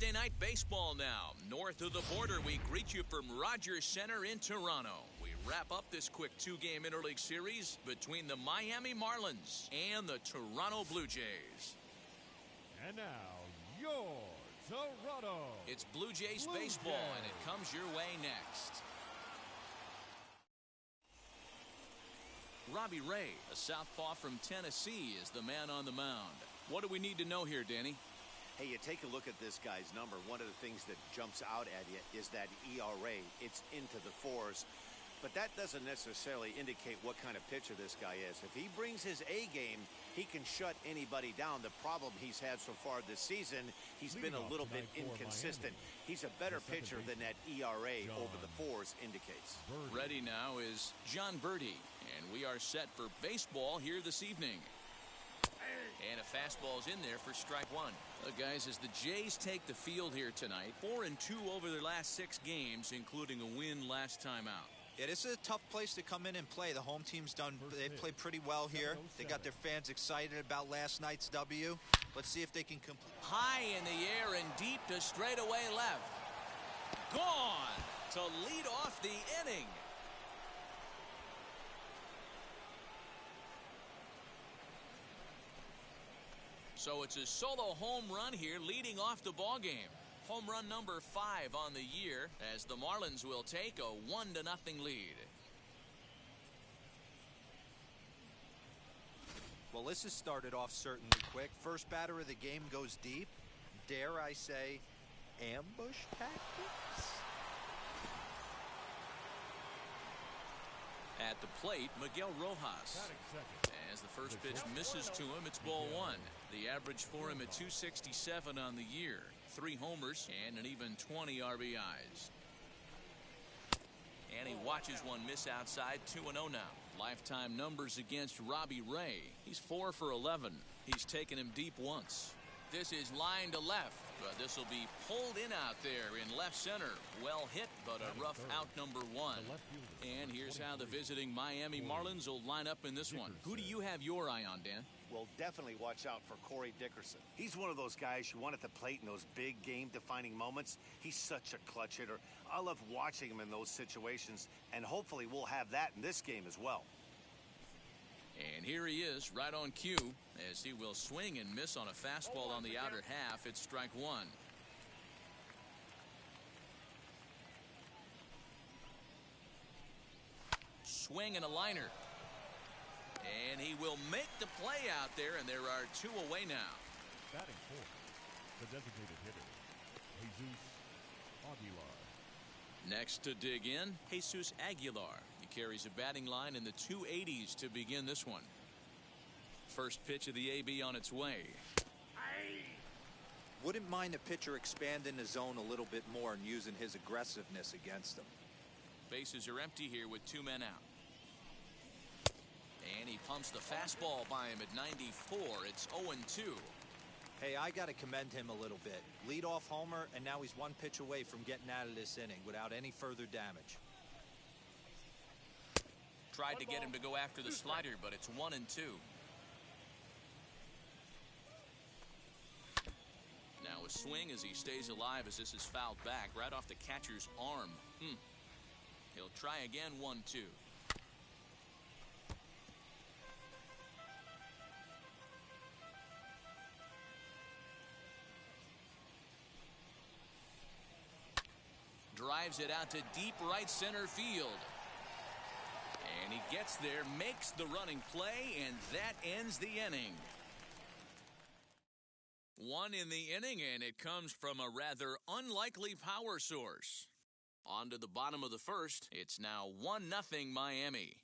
Thursday night baseball now. North of the border, we greet you from Rogers Center in Toronto. We wrap up this quick two-game interleague series between the Miami Marlins and the Toronto Blue Jays. And now, your Toronto. It's Blue Jays baseball, and it comes your way next. Robbie Ray, a southpaw from Tennessee, is the man on the mound. What do we need to know here, Danny? Hey, you take a look at this guy's number. One of the things that jumps out at you is that ERA. It's into the fours. But that doesn't necessarily indicate what kind of pitcher this guy is. If he brings his A game, he can shut anybody down. The problem he's had so far this season, he's been a little bit inconsistent. He's a better pitcher than that ERA over the fours indicates. Ready now is John Birdie, and we are set for baseball here this evening. And a fastball's in there for strike one. Look, guys, as the Jays take the field here tonight, 4-2 over their last 6 games, including a win last time out. Yeah, this is a tough place to come in and play. The home team's they've played pretty well here. They got their fans excited about last night's W. Let's see if they can complete. High in the air and deep to straightaway left. Gone to lead off the inning. So it's a solo home run here leading off the ball game. Home run number 5 on the year as the Marlins will take a 1-0 lead. Well, this has started off certainly quick. First batter of the game goes deep. Dare I say, ambush tactics? At the plate, Miguel Rojas. As the first pitch misses to him, it's ball 1. The average for him at 267 on the year. 3 homers and an even 20 RBIs. And he watches one miss outside. 2-0 now. Lifetime numbers against Robbie Ray. He's 4 for 11. He's taken him deep once. This is line to left, but this will be pulled in out there in left center. Well hit, but a rough out number 1. And here's how the visiting Miami Marlins will line up in this one. Who do you have your eye on, Dan? Well, definitely watch out for Corey Dickerson. He's one of those guys you want at the plate in those big game-defining moments. He's such a clutch hitter. I love watching him in those situations, and hopefully we'll have that in this game as well. And here he is, right on cue, as he will swing and miss on a fastball on the outer half. It's strike 1. Swing and a liner. And he will make the play out there, and there are 2 away now. Batting 4th, the designated hitter, Jesus Aguilar. Next to dig in, Jesus Aguilar. He carries a batting line in the 280s to begin this one. First pitch of the AB on its way. Wouldn't mind a pitcher expanding the zone a little bit more and using his aggressiveness against them. Bases are empty here with 2 men out. And he pumps the fastball by him at 94. It's 0-2. Hey, I got to commend him a little bit. Leadoff homer, and now he's 1 pitch away from getting out of this inning without any further damage. Tried to get him to go after the slider, but it's 1-2. Now a swing as he stays alive as this is fouled back right off the catcher's arm. He'll try again. 1-2. Drives it out to deep right center field. And he gets there, makes the running play, and that ends the inning. 1 in the inning, and it comes from a rather unlikely power source. On to the bottom of the first. It's now 1-0 Miami.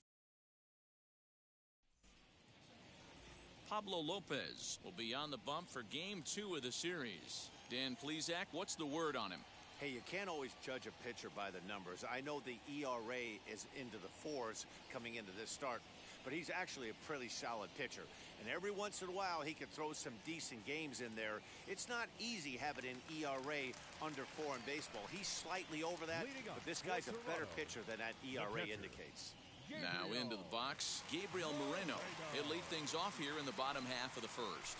Pablo Lopez will be on the bump for game 2 of the series. Dan Plesac, what's the word on him? Hey, you can't always judge a pitcher by the numbers. I know the ERA is into the 4s coming into this start, but he's actually a pretty solid pitcher. And every once in a while, he can throw some decent games in there. It's not easy having an ERA under 4 in baseball. He's slightly over that, but this guy's a better pitcher than that ERA indicates. Now into the box, Gabriel Moreno. He'll lead things off here in the bottom half of the first.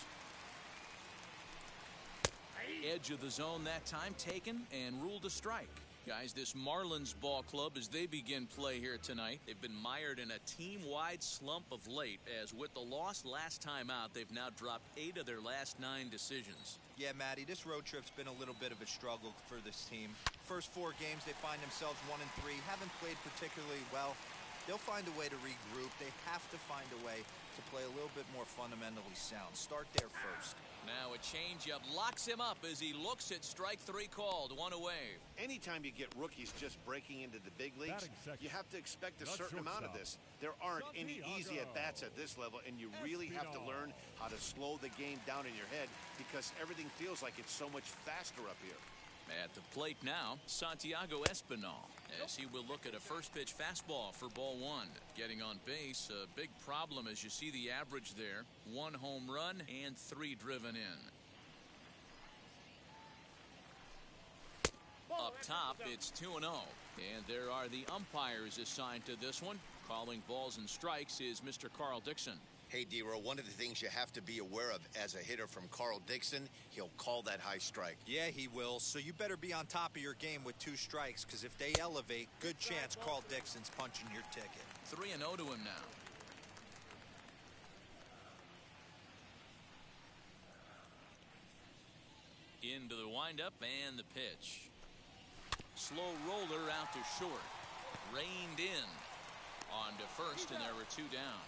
Edge of the zone that time taken and ruled a strike. Guys, this Marlins ball club, as they begin play here tonight, they've been mired in a team-wide slump of late, as with the loss last time out, they've now dropped 8 of their last 9 decisions. Yeah, Matty, this road trip's been a little bit of a struggle for this team. First 4 games, they find themselves 1-3, haven't played particularly well. They'll find a way to regroup. They have to find a way to play a little bit more fundamentally sound. Start there first. Now a changeup locks him up as he looks at strike 3 called. 1 away. Anytime you get rookies just breaking into the big leagues, you have to expect a certain amount of this. There aren't any easy at-bats at this level, and you really have to learn how to slow the game down in your head because everything feels like it's so much faster up here. At the plate now, Santiago Espinal, as he will look at a first pitch fastball for ball 1. Getting on base, a big problem as you see the average there. 1 home run and 3 driven in. Up top, it's 2-0. And there are the umpires assigned to this one. Calling balls and strikes is Mr. Carl Dixon. Hey, D-Row, one of the things you have to be aware of as a hitter from Carl Dixon, he'll call that high strike. Yeah, he will. So you better be on top of your game with 2 strikes, because if they elevate, good chance Carl Dixon's punching your ticket. 3-0 to him now. Into the windup and the pitch. Slow roller out to short. Reined in. On to first, and there were 2 down.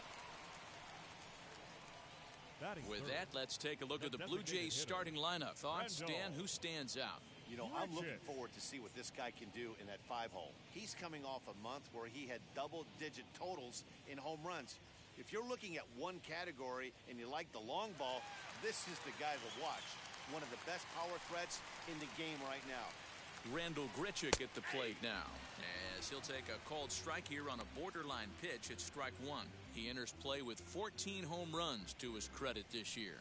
With that, let's take a look at the Blue Jays starting lineup. Thoughts, Dan? Who stands out? You know, I'm looking forward to see what this guy can do in that 5-hole. He's coming off a month where he had double-digit totals in home runs. If you're looking at one category and you like the long ball, this is the guy to watch. One of the best power threats in the game right now. Randall Grichuk at the plate now, as he'll take a called strike here on a borderline pitch at strike 1. He enters play with 14 home runs to his credit this year.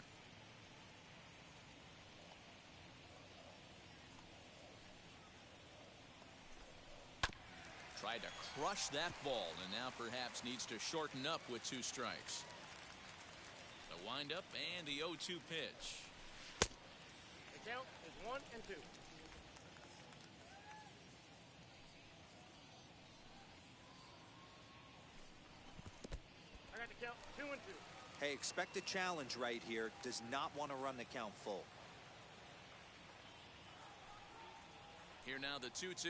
Tried to crush that ball and now perhaps needs to shorten up with 2 strikes. The windup and the 0-2 pitch. The count is 1 and 2. Count 2 and 2. Hey, expect a challenge right here. Does not want to run the count full. Here now the 2-2.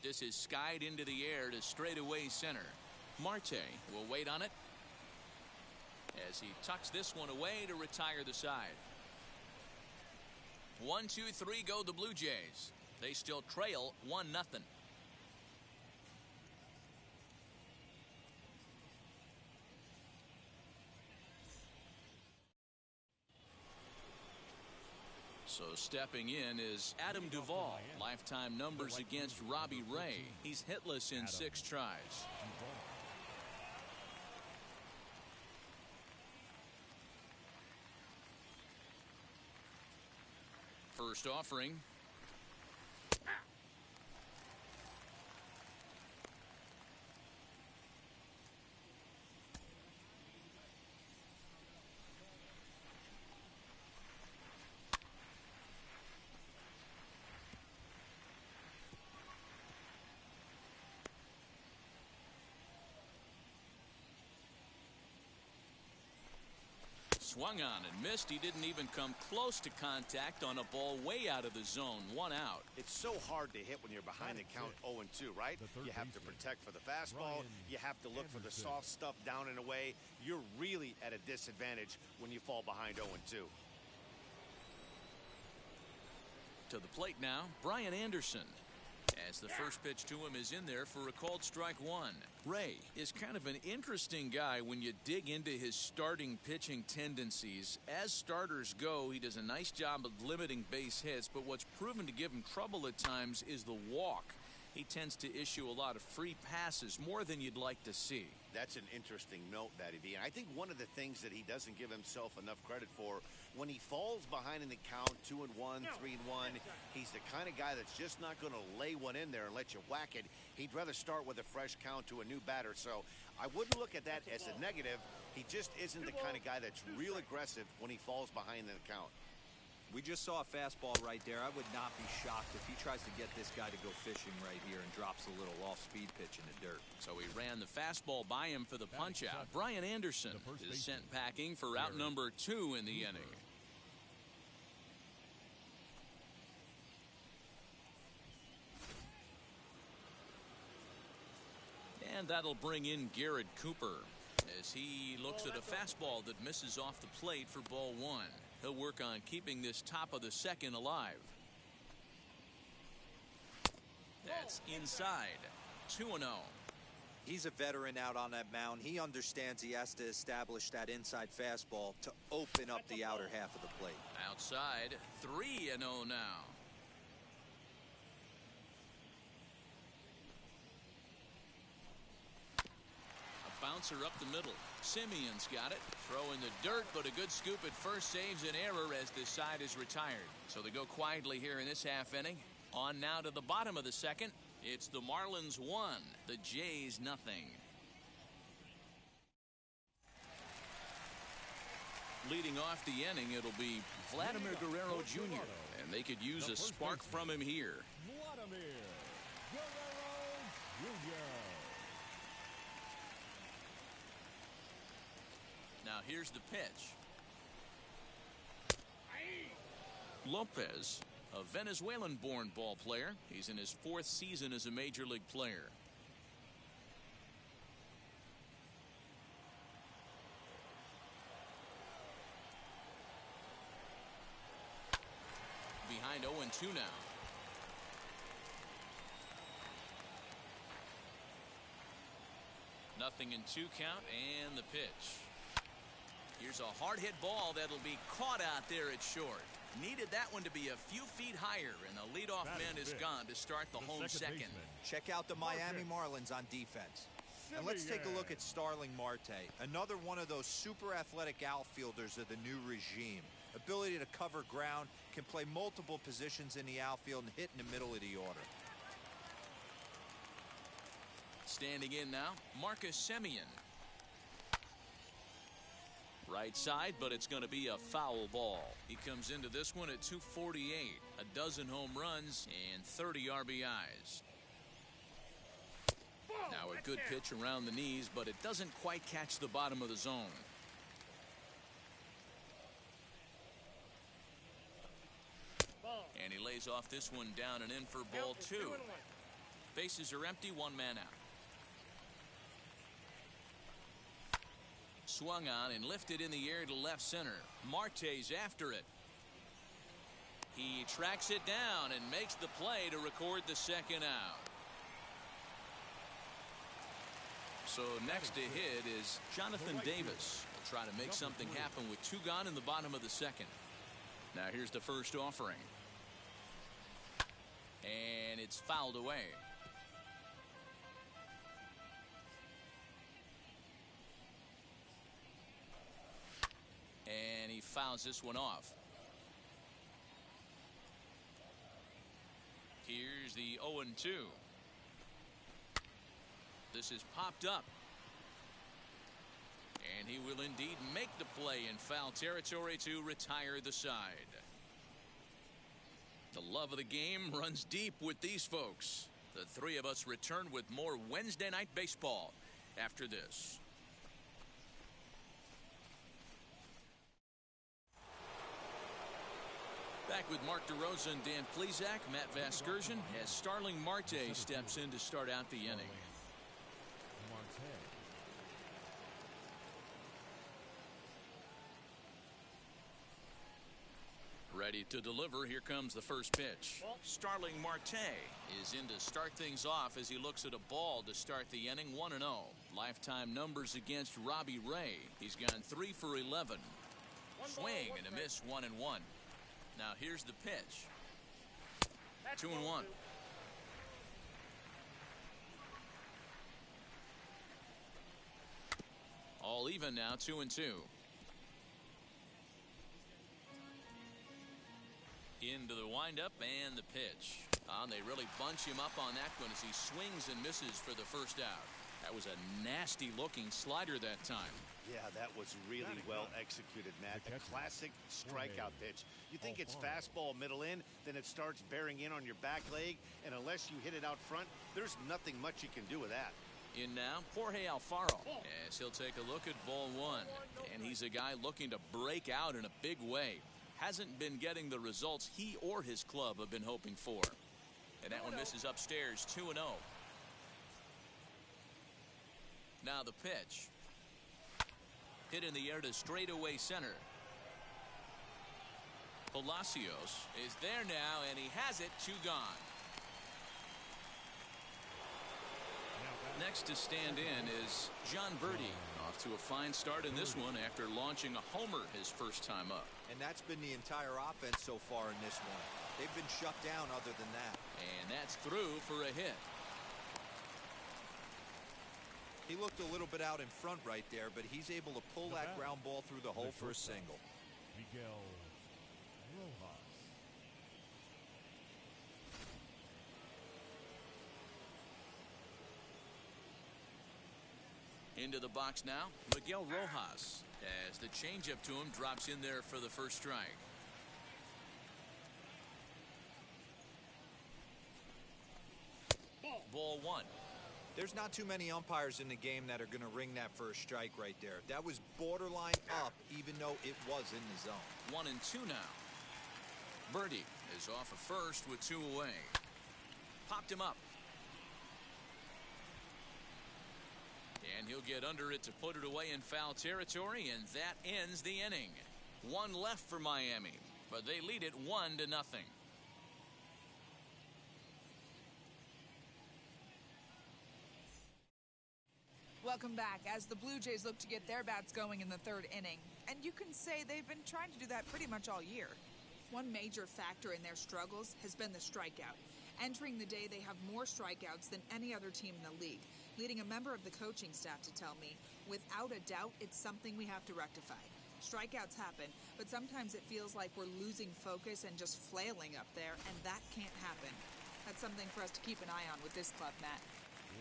This is skied into the air to straightaway center. Marte will wait on it as he tucks this one away to retire the side. 1-2-3 go the Blue Jays. They still trail 1-0. So stepping in is Adam Duvall. Lifetime numbers against Robbie Ray. He's hitless in 6 tries. First offering. Swung on and missed. He didn't even come close to contact on a ball way out of the zone. 1 out. It's so hard to hit when you're behind the count 0-2, right? You have to protect for the fastball. You have to look for the soft stuff down and away. You're really at a disadvantage when you fall behind 0-2. To the plate now, Brian Anderson. As the first pitch to him is in there for a called strike 1. Ray is kind of an interesting guy when you dig into his starting pitching tendencies. As starters go, he does a nice job of limiting base hits, but what's proven to give him trouble at times is the walk. He tends to issue a lot of free passes, more than you'd like to see. That's an interesting note, Matty V. And I think one of the things that he doesn't give himself enough credit for, when he falls behind in the count 2-1, 3-1, he's the kind of guy that's just not going to lay one in there and let you whack it. He'd rather start with a fresh count to a new batter. So I wouldn't look at that as a negative. He just isn't the kind of guy that's real aggressive when he falls behind in the count. We just saw a fastball right there. I would not be shocked if he tries to get this guy to go fishing right here and drops a little off-speed pitch in the dirt. So he ran the fastball by him for the punch-out. Brian Anderson is sent packing for out number 2 in the inning. And that'll bring in Garrett Cooper as he looks at a fastball that misses off the plate for ball 1. He'll work on keeping this top of the second alive. That's inside. 2-0. He's a veteran out on that mound. He understands he has to establish that inside fastball to open up the outer half of the plate. Outside, 3-0 now. Bouncer up the middle. Simeon's got it. Throw in the dirt, but a good scoop at first saves an error as this side is retired. So they go quietly here in this half inning. On now to the bottom of the second. It's the Marlins 1, the Jays nothing. Leading off the inning, it'll be Vladimir Guerrero Jr., and they could use a spark from him here. Vladimir Guerrero Jr. Now here's the pitch. Lopez, a Venezuelan-born ball player. He's in his 4th season as a major league player. Behind 0-2 now. Nothing in 2 count, and the pitch. Here's a hard-hit ball that'll be caught out there at short. Needed that one to be a few feet higher, and the leadoff man is gone to start the home second. Check out the Miami Marlins on defense. And let's take a look at Starling Marte, another one of those super athletic outfielders of the new regime. Ability to cover ground, can play multiple positions in the outfield and hit in the middle of the order. Standing in now, Marcus Semien. Right side, but it's going to be a foul ball. He comes into this one at 248, a dozen home runs and 30 RBIs. Now a good pitch around the knees, but it doesn't quite catch the bottom of the zone. And he lays off this one down and in for ball 2. Bases are empty, 1 man out. Swung on and lifted in the air to left center. Marte's after it. He tracks it down and makes the play to record the second out. So next to hit is Jonathan Davis. He'll try to make something happen with 2 gone in the bottom of the second. Now here's the first offering. And it's fouled away. And he fouls this one off. Here's the 0-2. This is popped up. And he will indeed make the play in foul territory to retire the side. The love of the game runs deep with these folks. The 3 of us return with more Wednesday Night Baseball after this. Back with Mark DeRosa and Dan Plesac. Matt Vasgersian as Starling Marte steps in to start out the inning. Ready to deliver. Here comes the first pitch. Starling Marte is in to start things off as he looks at a ball to start the inning. 1-0. Lifetime numbers against Robbie Ray. He's gone 3 for 11. Swing and a miss. 1-1. Now here's the pitch. 2-1. All even now. 2-2. Into the windup and the pitch. They really bunch him up on that one as he swings and misses for the first out. That was a nasty looking slider that time. Yeah, that was really well executed, Matt. A classic strikeout pitch. You think it's fastball middle in, then it starts bearing in on your back leg, and unless you hit it out front, there's nothing much you can do with that. In now, Jorge Alfaro, as he'll take a look at ball one. And he's a guy looking to break out in a big way. Hasn't been getting the results he or his club have been hoping for. And that one misses upstairs, 2-0. Now the pitch. Hit in the air to straightaway center. Palacios is there now, and he has it, 2 gone. Next to stand in is John Birdie, off to a fine start in this one after launching a homer his first time up. And that's been the entire offense so far in this one. They've been shut down other than that. And that's through for a hit. He looked a little bit out in front right there, but he's able to pull that ground ball through the hole for a single. Miguel Rojas. Into the box now, Miguel Rojas, as the changeup to him drops in there for the first strike. Ball one. There's not too many umpires in the game that are going to ring that first strike right there. That was borderline up, even though it was in the zone. 1-2 now. Birdie is off at first with 2 away. Popped him up. And he'll get under it to put it away in foul territory, and that ends the inning. 1 left for Miami, but they lead it 1-0. Welcome back as the Blue Jays look to get their bats going in the 3rd inning. And you can say they've been trying to do that pretty much all year. One major factor in their struggles has been the strikeout. Entering the day, they have more strikeouts than any other team in the league, leading a member of the coaching staff to tell me, without a doubt, it's something we have to rectify. Strikeouts happen, but sometimes it feels like we're losing focus and just flailing up there, and that can't happen. That's something for us to keep an eye on with this club, Matt.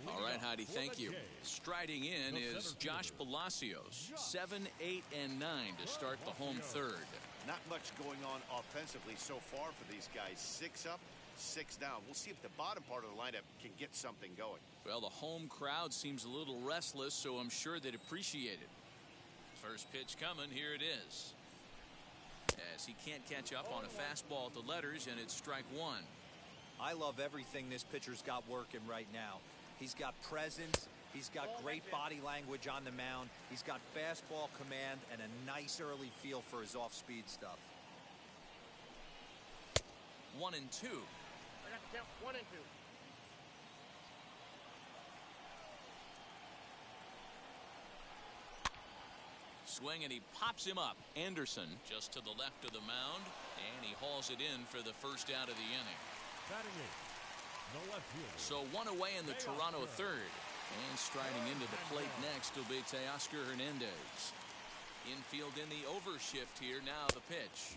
All right, Heidi, thank you. Striding in is Josh Palacios, 7, 8, and 9 to start the home 3rd. Not much going on offensively so far for these guys. 6 up, 6 down. We'll see if the bottom part of the lineup can get something going. Well, the home crowd seems a little restless, so I'm sure they'd appreciate it. First pitch coming, here it is. As he can't catch up on a fastball at the letters, and it's strike 1. I love everything this pitcher's got working right now. He's got presence. He's got great body language on the mound. He's got fastball command and a nice early feel for his off-speed stuff. 1-2. I got to count 1 and 2. Swing, and he pops him up. Anderson just to the left of the mound, and he hauls it in for the first out of the inning. Batting 8. The left fielder. So 1 away in the Toronto 3rd. And striding into the plate next will be Teoscar Hernandez. Infield in the overshift here. Now the pitch.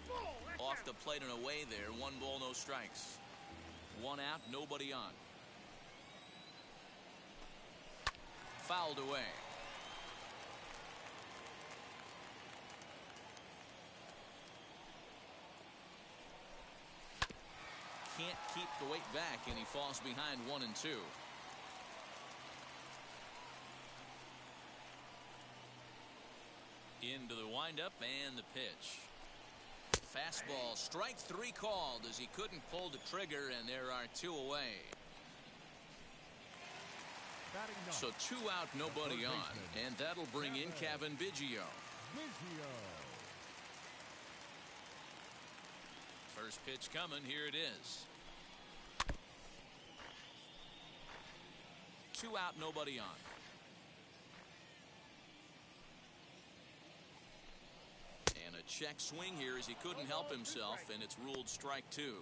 Off the plate and away there. 1 ball, no strikes. 1 out, nobody on. Fouled away. Can't keep the weight back, and he falls behind 1-2. Into the windup and the pitch. Fastball, strike 3 called as he couldn't pull the trigger, and there are 2 away. So 2 out, nobody on, and that'll bring in Kevin Biggio. First pitch coming, here it is. 2 out, nobody on. And a check swing here as he couldn't help himself, and it's ruled strike 2.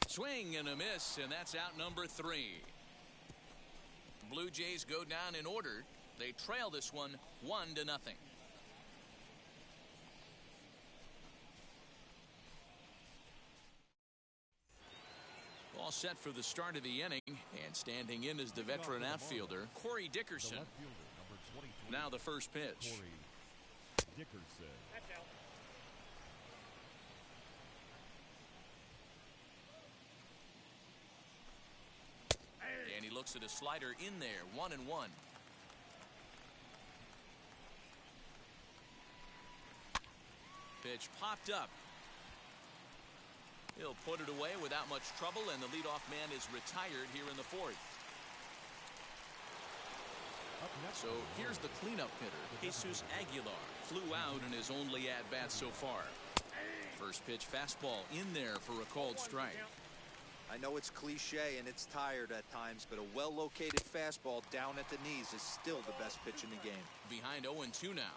Swing and a miss, and that's out number 3. Blue Jays go down in order. They trail this one 1-0. Ball set for the start of the inning, and standing in is the veteran outfielder, Corey The Dickerson. left fielder, number 23. Now the first pitch. Corey Dickerson. That's out. And he looks at a slider in there, 1-1. Pitch popped up. He'll put it away without much trouble, and the leadoff man is retired here in the fourth. Up next, So here's the cleanup hitter, Jesus Aguilar. Flew out in his only at-bat so far. First pitch fastball in there for a called strike. I know it's cliche and it's tired at times, but a well-located fastball down at the knees is still the best pitch in the game. Behind 0-2 now.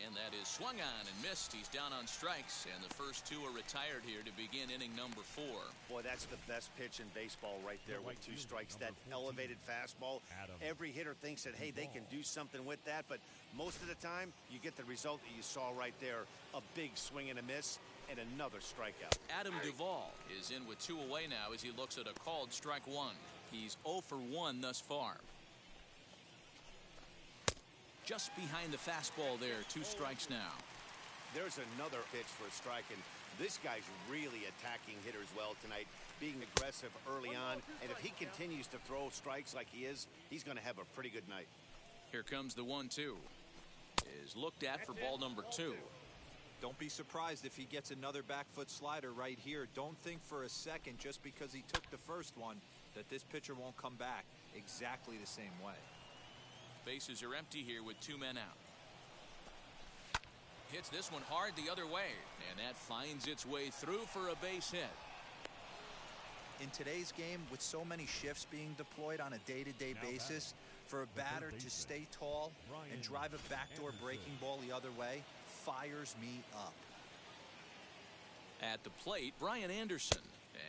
And that is swung on and missed. He's down on strikes, and the first two are retired here to begin inning number 4. Boy, that's the best pitch in baseball right there with 2 strikes. That elevated fastball. Every hitter thinks that, hey, they can do something with that, but most of the time, you get the result that you saw right there. A big swing and a miss, and another strikeout. Adam Duvall is in with 2 away now as he looks at a called strike 1. He's 0 for 1 thus far. Just behind the fastball there, 2 strikes now. There's another pitch for a strike, and this guy's really attacking hitters well tonight, being aggressive early on, and if he continues to throw strikes like he is, he's going to have a pretty good night. Here comes the 1-2. Is looked at for ball number 2. Don't be surprised if he gets another back foot slider right here. Don't think for a second, just because he took the first one, that this pitcher won't come back exactly the same way. Bases are empty here with 2 men out. Hits this one hard the other way, and that finds its way through for a base hit. In today's game, with so many shifts being deployed on a day-to-day basis, for a batter to stay tall and drive a backdoor breaking ball the other way fires me up. At the plate, Brian Anderson.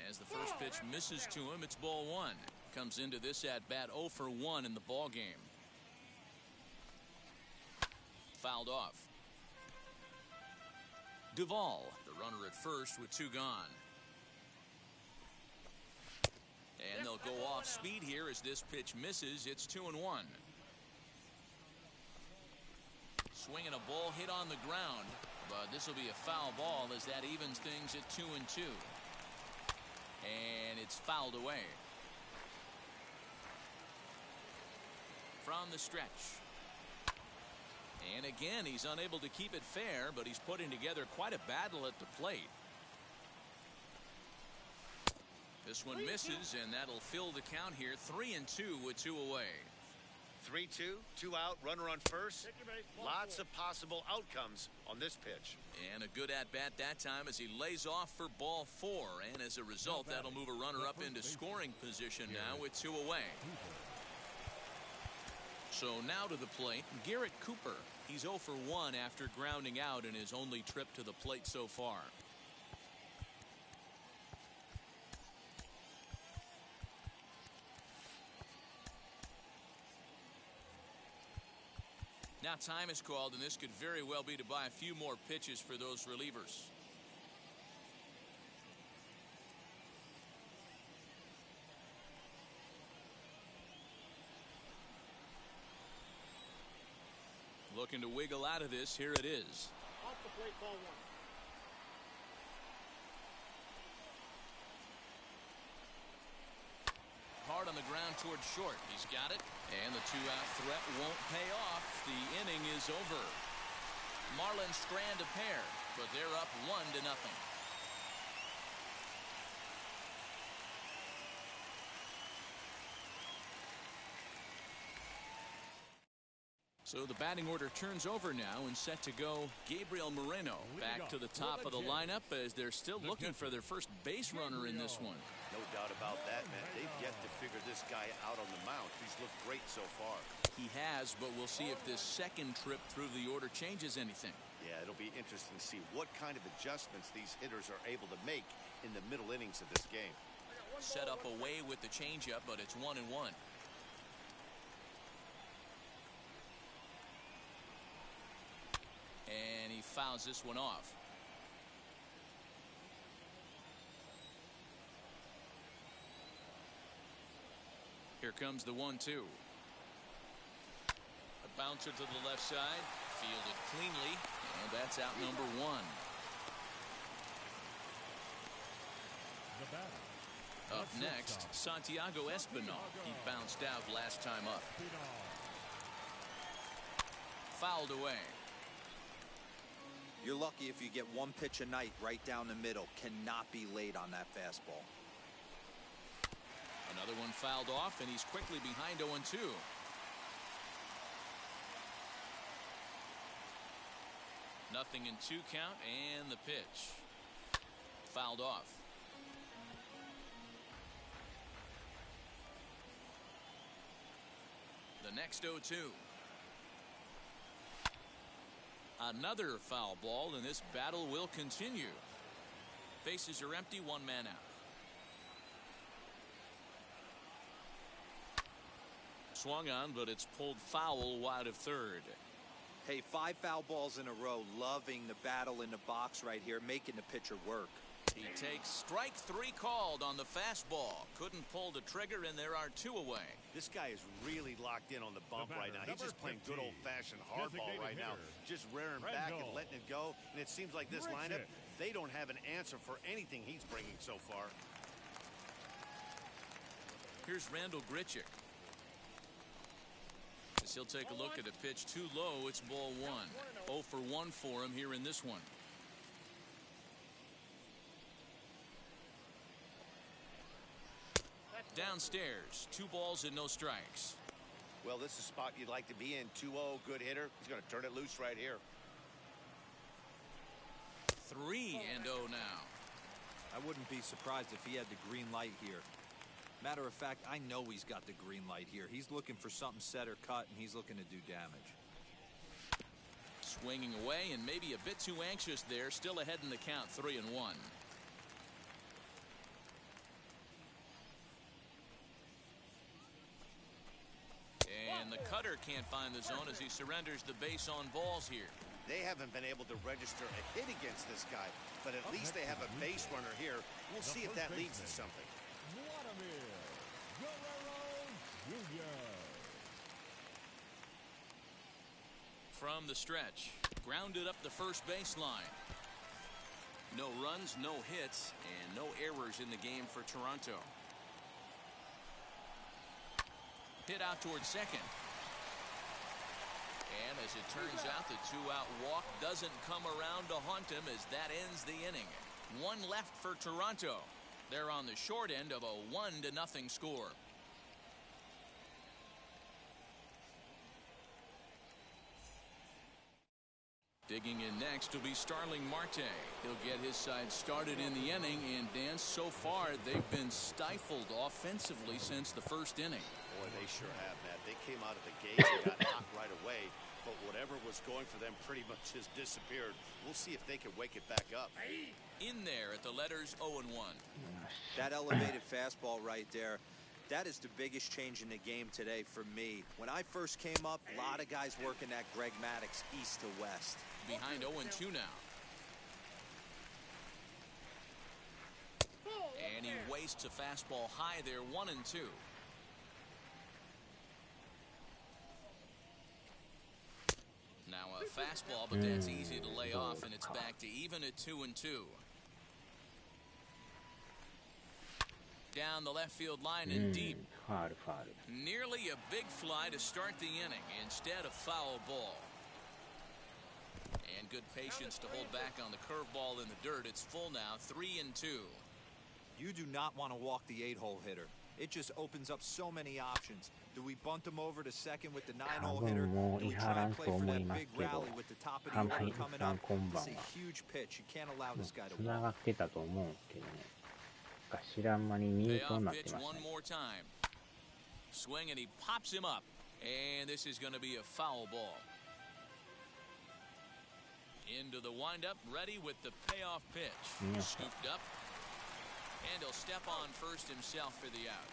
As the first pitch misses to him, it's ball 1. Comes into this at-bat 0 for 1 in the ball game. Fouled off. Duvall, the runner at first with 2 gone. And they'll go off speed here as this pitch misses. It's 2-1. Swinging a ball hit on the ground, but this will be a foul ball as that evens things at 2-2. And it's fouled away. From the stretch. And again, he's unable to keep it fair, but he's putting together quite a battle at the plate. This one misses, and that'll fill the count here. 3-2 with 2 away. 3-2, 2 out, runner on first. Lots of possible outcomes on this pitch. And a good at-bat that time as he lays off for ball 4. And as a result, that'll move a runner up into scoring position now with 2 away. So now to the plate, Garrett Cooper. He's 0 for 1 after grounding out in his only trip to the plate so far. Now time is called, and this could very well be to buy a few more pitches for those relievers. Looking to wiggle out of this. Here it is. Off the plate, ball 1. Hard on the ground towards short. He's got it. And the 2-out threat won't pay off. The inning is over. Marlins strand a pair, but they're up 1-0. So the batting order turns over now, and set to go Gabriel Moreno back to the top of the lineup as they're still looking for their first base runner in this one. No doubt about that, man. They've yet to figure this guy out on the mound. He's looked great so far. He has, but we'll see if this second trip through the order changes anything. Yeah, it'll be interesting to see what kind of adjustments these hitters are able to make in the middle innings of this game. Set up away with the changeup, but it's 1-1. And he fouls this one off. Here comes the 1-2. A bouncer to the left side, fielded cleanly, and that's out number 1. The batter. Up next, Santiago Espinal. He bounced out last time up. Fouled away. You're lucky if you get one pitch a night right down the middle. Cannot be late on that fastball. Another one fouled off, and he's quickly behind 0-2. Nothing in 2 count, and the pitch. Fouled off. The next 0-2. Another foul ball, and this battle will continue. Bases are empty, 1 man out. Swung on, but it's pulled foul wide of third. Hey, 5 foul balls in a row. Loving the battle in the box right here, making the pitcher work. He takes strike 3 called on the fastball. Couldn't pull the trigger, and there are 2 away. This guy is really locked in on the bump right now. He's just playing good old-fashioned hardball right now. Just rearing back and letting it go. And it seems like this lineup, they don't have an answer for anything he's bringing so far. Here's Randall Grichuk. As he'll take a look at a pitch too low, it's ball 1. 0 for 1 for him here in this one. Downstairs, 2 balls and no strikes. Well, this is a spot you'd like to be in. 2-0, good hitter. He's going to turn it loose right here. 3-0 now. I wouldn't be surprised if he had the green light here. Matter of fact, I know he's got the green light here. He's looking for something set or cut, and he's looking to do damage. Swinging away, and maybe a bit too anxious there. Still ahead in the count, 3-1. And the cutter can't find the zone as he surrenders the base on balls here. They haven't been able to register a hit against this guy, but at least they have a base runner here. We'll see if that leads to something. From the stretch, grounded up the first baseline. No runs, no hits, and no errors in the game for Toronto. Hit out towards second. And as it turns out, the 2-out walk doesn't come around to haunt him as that ends the inning. 1 left for Toronto. They're on the short end of a 1-0 score. Digging in next will be Starling Marte. He'll get his side started in the inning, and Dan, so far they've been stifled offensively since the first inning. Boy, they sure have, Matt. They came out of the gate and got hot right away, but whatever was going for them pretty much has disappeared. We'll see if they can wake it back up. In there at the letters 0-1. That elevated fastball right there, that is the biggest change in the game today for me. When I first came up, a lot of guys working that Greg Maddux east to west. Behind 0-2 now. And he wastes a fastball high there, 1-2. Now a fastball, but that's easy to lay off, and it's back to even at 2-2. Down the left field line and deep. Nearly a big fly to start the inning. Instead, a foul ball. And good patience to hold back on the curveball in the dirt. It's full now, 3-2. You do not want to walk the 8-hole hitter. It just opens up so many options. Do we bunt him over to second with the 9-hole hitter? Do we try and play for that big rally with the top of the order coming up? It's a huge pitch. You can't allow this guy to walk. Payoff pitch one more time. Swing, and he pops him up. And this is going to be a foul ball. Into the windup, ready with the payoff pitch. Scooped up. And he'll step on first himself for the out.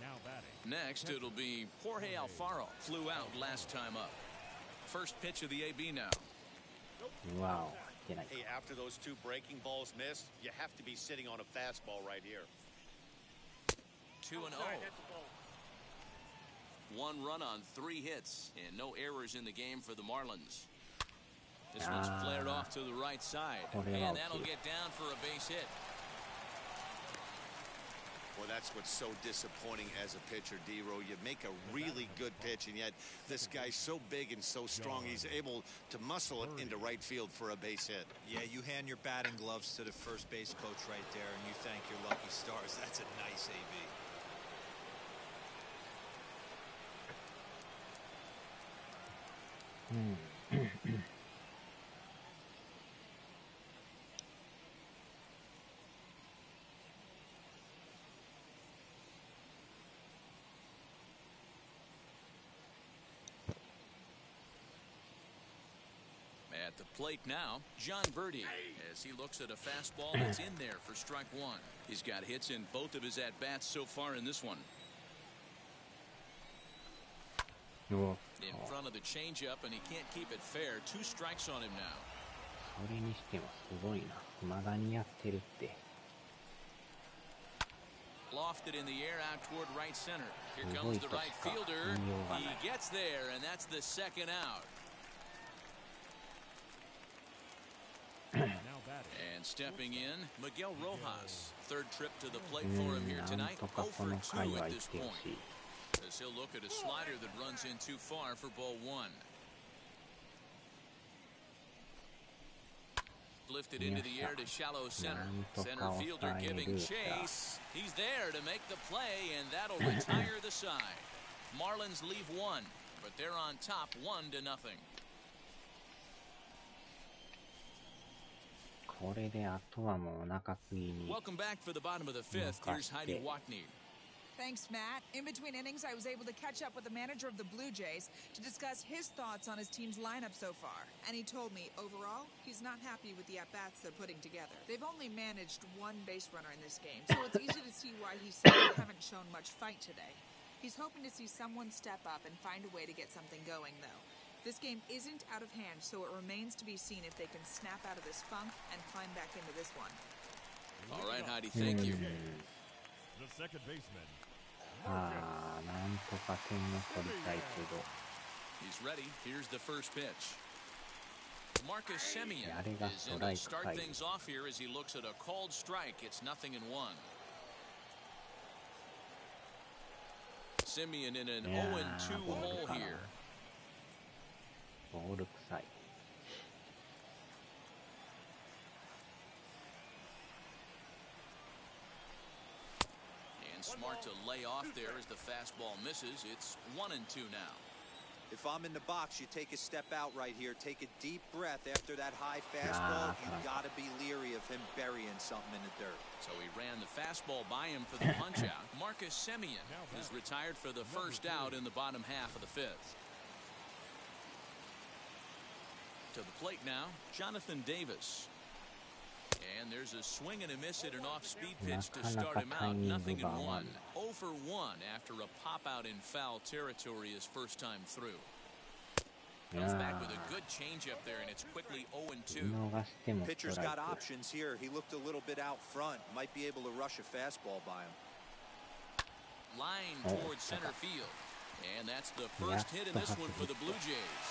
Now batting. Next, it'll be Jorge Alfaro. Flew out last time up. First pitch of the AB now. Wow. Hey, after those 2 breaking balls missed, you have to be sitting on a fastball right here. 2-0. One run on 3 hits and no errors in the game for the Marlins. This one's flared off to the right side, and that'll get down for a base hit. Well, that's what's so disappointing as a pitcher, D-Row. You make a really good pitch, and yet this guy's so big and so strong, he's able to muscle it into right field for a base hit. Yeah, you hand your batting gloves to the first base coach right there, and you thank your lucky stars. That's a nice AB. At the plate now, John Birdie, as he looks at a fastball that's in there for strike 1. He's got hits in both of his at-bats so far in this one. In front of the changeup, and he can't keep it fair. 2 strikes on him now. それにしてもすごいな。未だにやってるって。 Lofted in the air out toward right center. Here comes the right fielder. He gets there, and that's the second out. And stepping in, Miguel Rojas. Third trip to the plate for him here tonight. 0 for 2 at this point. As he'll look at a slider that runs in too far for ball 1. Lifted into the air to shallow center. Center fielder giving chase. He's there to make the play, and that'll retire the side. Marlins leave 1, but they're on top 1-0. Welcome back for the bottom of the 5th. Here's Heidi Watney. Thanks, Matt. In between innings, I was able to catch up with the manager of the Blue Jays to discuss his thoughts on his team's lineup so far. And he told me, overall, he's not happy with the at-bats they're putting together. They've only managed 1 base runner in this game, so it's easy to see why he said they haven't shown much fight today. He's hoping to see someone step up and find a way to get something going, though. This game isn't out of hand, so it remains to be seen if they can snap out of this funk and climb back into this one. All right, Heidi, thank you. The second baseman. He's ready. Here's the first pitch. Marcus Semien is in to start things off here as he looks at a called strike. It's 0-1. Semien in an 0-2 hole here. And smart to lay off there as the fastball misses. It's 1-2 now. If I'm in the box, you take a step out right here. Take a deep breath after that high fastball. You got to be leery of him burying something in the dirt. So he ran the fastball by him for the punch-out. Marcus Semien is retired for the first out in the bottom half of the 5th. To the plate now, Jonathan Davis. And there's a swing and a miss at an off-speed pitch to start him out. 0-1. 0 for 1 after a pop-out in foul territory his first time through. Comes back with a good changeup there, and it's quickly 0-2. Pitcher's got options here. He looked a little bit out front. Might be able to rush a fastball by him. Line towards center field. And that's the first hit in this one for the Blue Jays.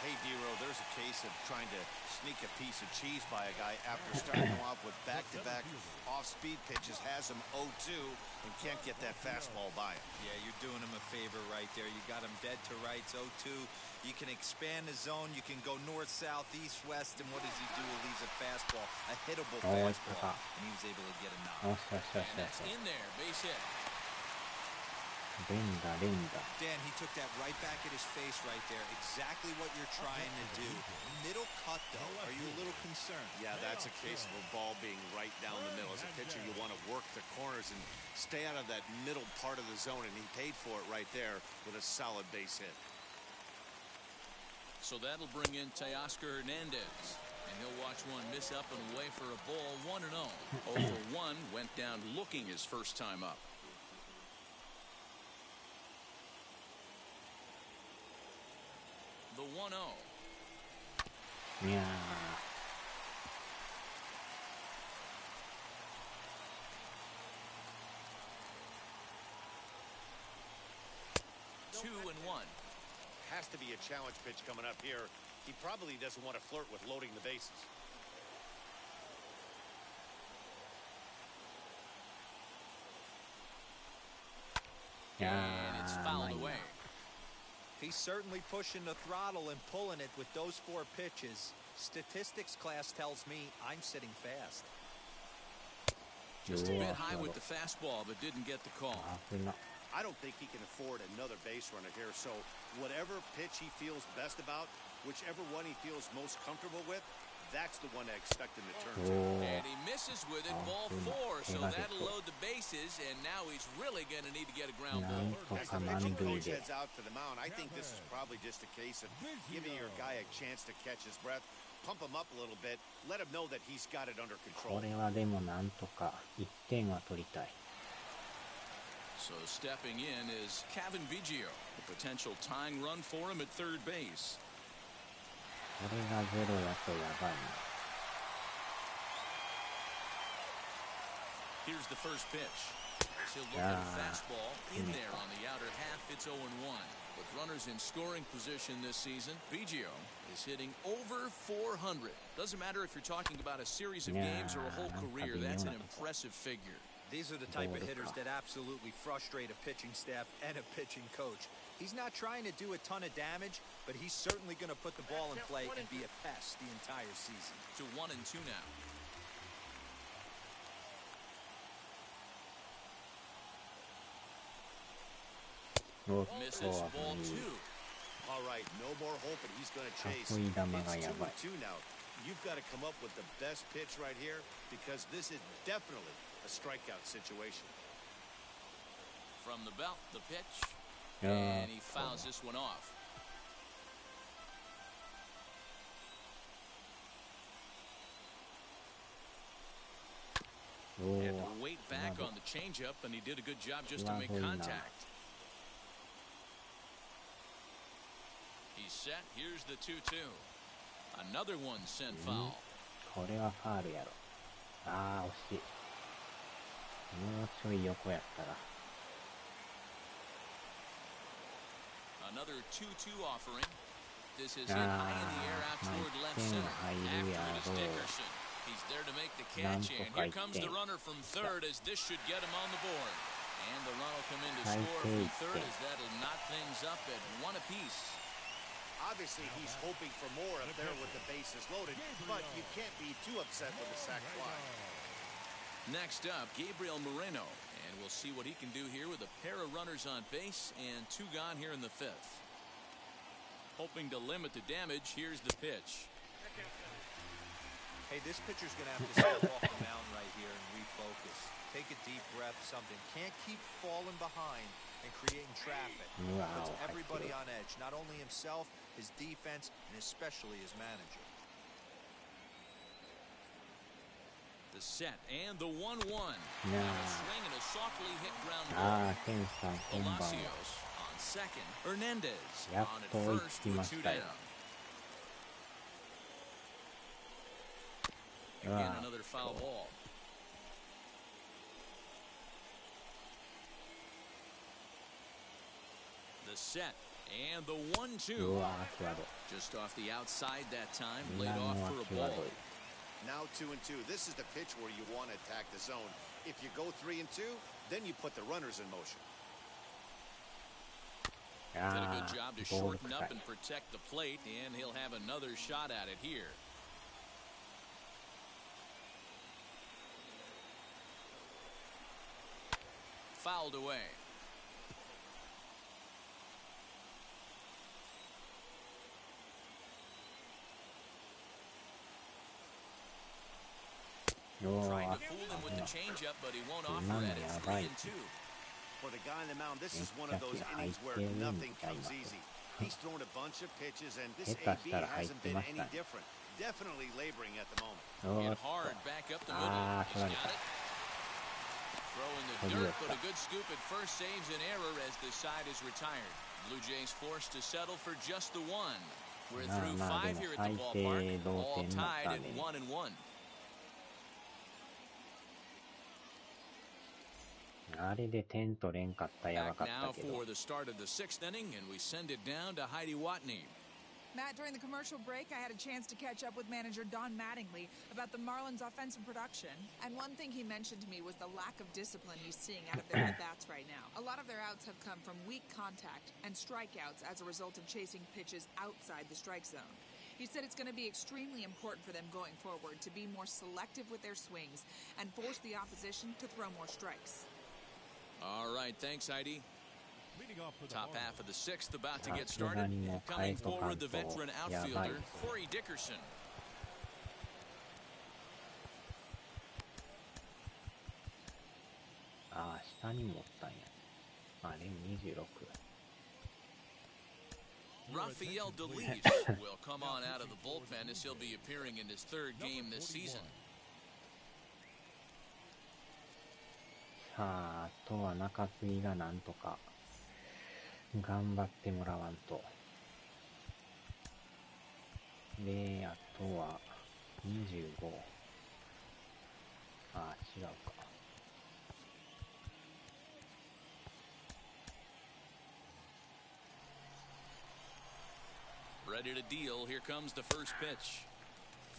Hey, D-Row, there's a case of trying to sneak a piece of cheese by a guy after starting him off with back-to-back off-speed pitches, has him 0-2, and can't get that fastball by him. Yeah, you're doing him a favor right there. You got him dead to rights, 0-2. You can expand the zone. You can go north, south, east, west, and what does he do? He leaves a fastball, a hittable fastball, and he was able to get a knock. And that's in there, base hit. Dan, he took that right back at his face right there. Exactly what you're trying to do. Middle cut, though. Are you a little concerned? Yeah, that's a case of a ball being right down the middle. As a pitcher, you want to work the corners and stay out of that middle part of the zone, and he paid for it right there with a solid base hit. So that'll bring in Teoscar Hernandez. And he'll watch one miss up and away for a ball. 1-0. 0 for 1 went down looking his first time up. The 1-0. Yeah. 2-1. Has to be a challenge pitch coming up here. He probably doesn't want to flirt with loading the bases. And it's fouled away. He's certainly pushing the throttle and pulling it with those 4 pitches. Statistics class tells me I'm sitting fast. Just a bit high with the fastball, but didn't get the call. I don't think he can afford another base runner here, so whatever pitch he feels best about, whichever one he feels most comfortable with, that's the one I expect him to turn to. And he misses with it, ball 4, so that'll load the bases, and now he's really going to need to get a ground ball. As the pitching coach heads out to the mound, I think this is probably just a case of giving your guy a chance to catch his breath, pump him up a little bit, let him know that he's got it under control. これはでもなんとか1点は取りたい。 So stepping in is Kevin Biggio, a potential tying run for him at third base. これがゼロやとやばいな。 Here's the first pitch. He'll look at a fastball in there on the outer half. It's 0-1. With runners in scoring position this season, Biggio is hitting over 400. Doesn't matter if you're talking about a series of games or a whole career. That's an impressive figure. These are the type of hitters that absolutely frustrate a pitching staff and a pitching coach. He's not trying to do a ton of damage, but he's certainly going to put the ball in play and be a pest the entire season. To 1-2 now. Misses ball 2. All right, no more hope, and he's going to chase. It's 2-2 now. You've got to come up with the best pitch right here because this is definitely a strikeout situation. From the belt, the pitch, and he fouls this one off. Had to wait back on the changeup, and he did a good job just to make contact. He's set. Here's the 2-2. Another one sent foul. これはファールやろ。ああ、惜しい。もうちょい横やったら。Another 2-2 offering. This is hit high in the air out toward left center. After it is Dickerson. He's there to make the catch, and here comes the runner from third as this should get him on the board. And the run will come in to score from third as that'll knock things up at 1 apiece. Obviously, he's hoping for more up there with the bases loaded, but you can't be too upset with a sac fly. Next up, Gabriel Moreno, and we'll see what he can do here with a pair of runners on base and 2 gone here in the 5th. Hoping to limit the damage, here's the pitch. Hey, this pitcher's going to have to step off the mound right here and refocus. Take a deep breath, something. Can't keep falling behind and creating traffic. Puts everybody on edge, not only himself, his defense, and especially his manager. The set and the 1-1. Now a swing and a softly hit ground ball. Palacios on second. Hernandez on at first with 2 down. Again, another foul ball. The set and the 1-2. Just off the outside that time, laid off for a ball. Now 2-2. This is the pitch where you want to attack the zone. If you go 3-2, then you put the runners in motion. Did a good job to shorten up and protect the plate, and he'll have another shot at it here. Fouled away. Trying to fool him with the changeup, but he won't offer it at 3-2. For the guy on the mound, this is one of those innings where nothing comes easy. He's thrown a bunch of pitches, and this AB hasn't been any different. Definitely laboring at the moment. Hit hard back up the middle. He's got it. Throw in the dirt, but a good scoop at first saves an error as the side is retired. Blue Jays forced to settle for just the 1. We're through 5 here at the ballpark, all tied at 1-1. あれで点取れんかったらやば Back かっ now たけど。 for the start of the 6th inning, and we send it down to Heidi Watney. Matt, during the commercial break, I had a chance to catch up with manager Don Mattingly about the Marlins' offensive production. And one thing he mentioned to me was the lack of discipline he's seeing out of their at-bats right now. A lot of their outs have come from weak contact and strikeouts as a result of chasing pitches outside the strike zone. He said it's going to be extremely important for them going forward to be more selective with their swings and force the opposition to throw more strikes. All right, thanks, Heidi. Leading off for the Top Marlins. half of the 6th about to get started. Coming forward, the veteran outfielder, Corey Dickerson. ああ、下に持ったんや。あれ、26。Rafael Delis will come on out of the bullpen as he'll be appearing in his 3rd game this season. さあ、あとは中継ぎがなんとか頑張ってもらわんと。で、あとは25。ああ、違うか。Ready to deal. Here comes the first pitch.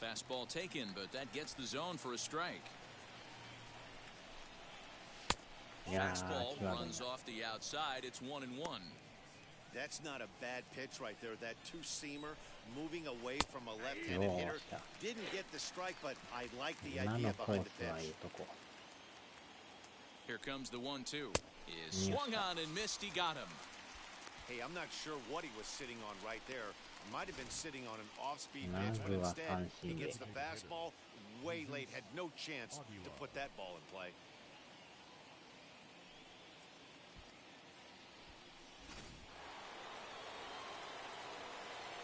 Fastball taken, but that gets the zone for a strike. Fastball runs off the outside. It's 1-1. That's not a bad pitch right there. That two-seamer moving away from a left-handed hitter. Didn't get the strike, but I like the idea behind the pitch. Here comes the 1-2. Is swung on and missed. He got him. Hey, I'm not sure what he was sitting on right there. Might have been sitting on an off-speed pitch, but instead he gets the fastball way late. Had no chance to put that ball in play.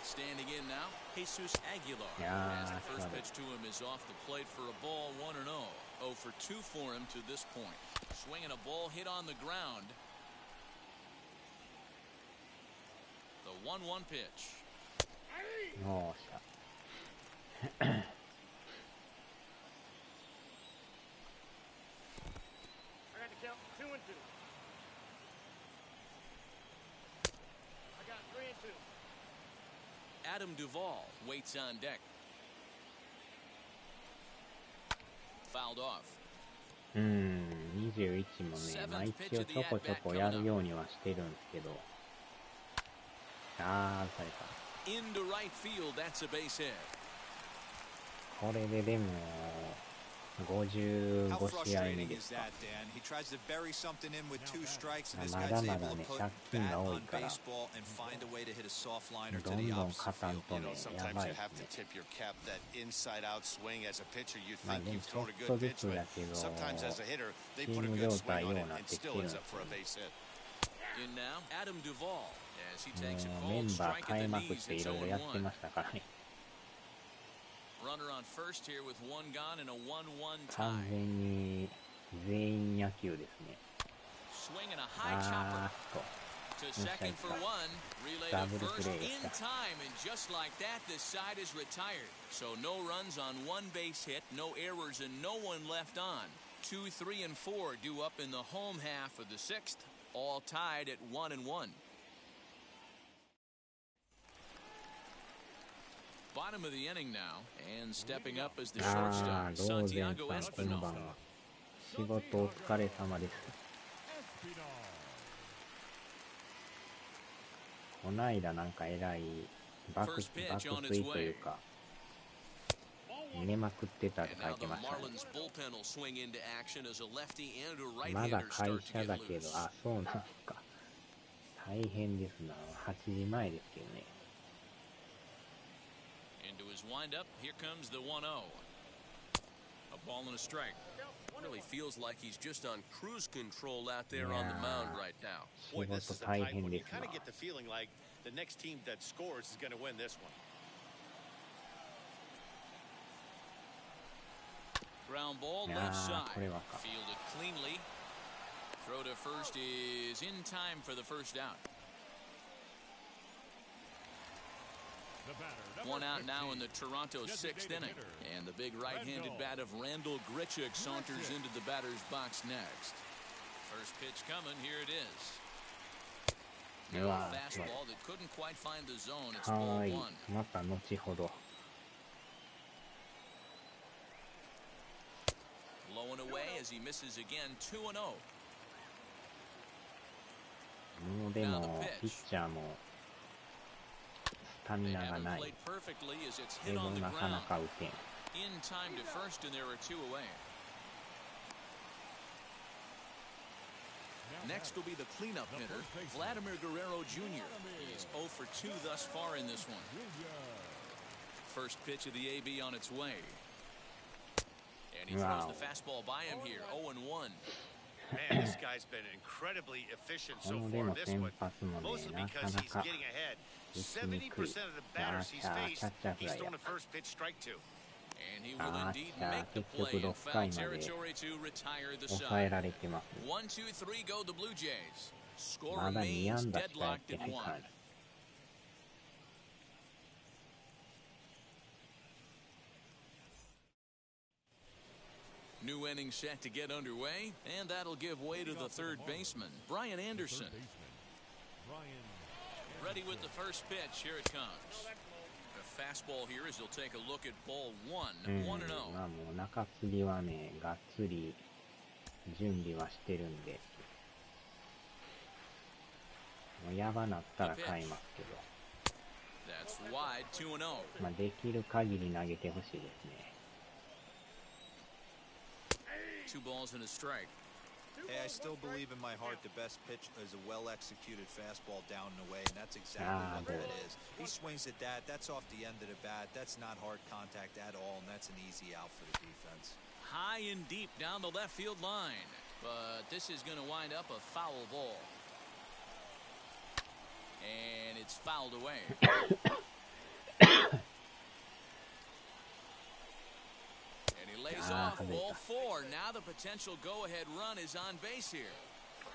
Standing in now, Jesus Aguilar. As the first pitch to him is off the plate for a ball, 1-0. 0 for 2 for him to this point. Swinging a ball hit on the ground. The 1-1 pitch. Oh, I got to count 2-2. I got 3-2. Adam Duvall waits on deck. Fouled off. 21もね、まあ一応ちょこちょこやるようにはしてるんですけど。ああ、打たれた。Into right field, that's a base hit. これででも55試合目ですか。まだまだね、借金が多いから、どんどん勝たんとね、やばいですね。まあでもちょっとずつだけど、チーム状態ようなってきてるんですよね。もうメンバー変えまくっていろいろやってましたからね。完全に全員野球ですね。あーっと、もしかしたらダブルプレーでした。Just like that, this side is retired. So no runs on one base hit, no errors, and no one left on. 2, 3, and 4 due up in the home half of the 6th, all tied at 1-1. Bottom of the inning now, and stepping up as the shortstop, Santiago Espinal. 仕事お疲れ様です。こないだなんかえらい爆睡というか寝まくってたって書いてましたね。まだ会社だけど、あ、そうなんすか。大変ですな。8時前ですけどね。Into his windup, here comes the 1-0. A ball and a strike. Really feels like he's just on cruise control out there on the mound right now. Boy, this is the type when you kind of get the feeling like the next team that scores is going to win this one. Ground ball left side. Fielded cleanly. Throw to first is in time for the first out. One out now in the Toronto 6th inning. And the big right-handed bat of Randall Grichuk saunters into the batter's box next. First pitch coming. Here it is. うわ Fastball that couldn't quite find the zone. It's は ball ーい one. また後ほど Low and away as he misses again. 2-0. もうでもピッチャーもスタミ They ナが haven't ない played perfectly as it's で hit も on the なかな ground. か打てん In time to first, and there are two away. Next will be the cleanup hitter, Vladimir Guerrero Jr. He's 0 for 2 thus far in this one. First pitch of the AB on its way. And he throws the fastball by him here, 0-1. Man, this guy's been incredibly efficient so こので far も in this 先 one. 発も Mostly ねな because かな he's か getting ahead. 打ちにくい 70% of the batters he's キャッ faced, チャーフ he's ライ thrown や a first pitch strike to. And he will indeed make the play in foul territory to retire the 抑え side. られてます 1, 2, 3 go the Blue Jays. Score まだ2 remains 安打しかやっ deadlocked て at ないから 1. New inning set to get underway, and that'll give way to the third baseman, Brian Anderson. Ready with the first pitch. Here it comes. The fastball here as he'll take a look at ball one. 1-0. まあもう中継ぎはねがっつり準備はしてるんでもうやばなったら買いますけど That's wide. 2-0. まあできる限り投げてほしいですね 2 balls and a strike. Hey, I still believe in my heart the best pitch is a well-executed fastball down and away, and that's exactly what that is. He swings at that. That's off the end of the bat. That's not hard contact at all, and that's an easy out for the defense. High and deep down the left field line. But this is going to wind up a foul ball. And it's fouled away. And he lays off ball 4. Now the potential go-ahead run is on base here.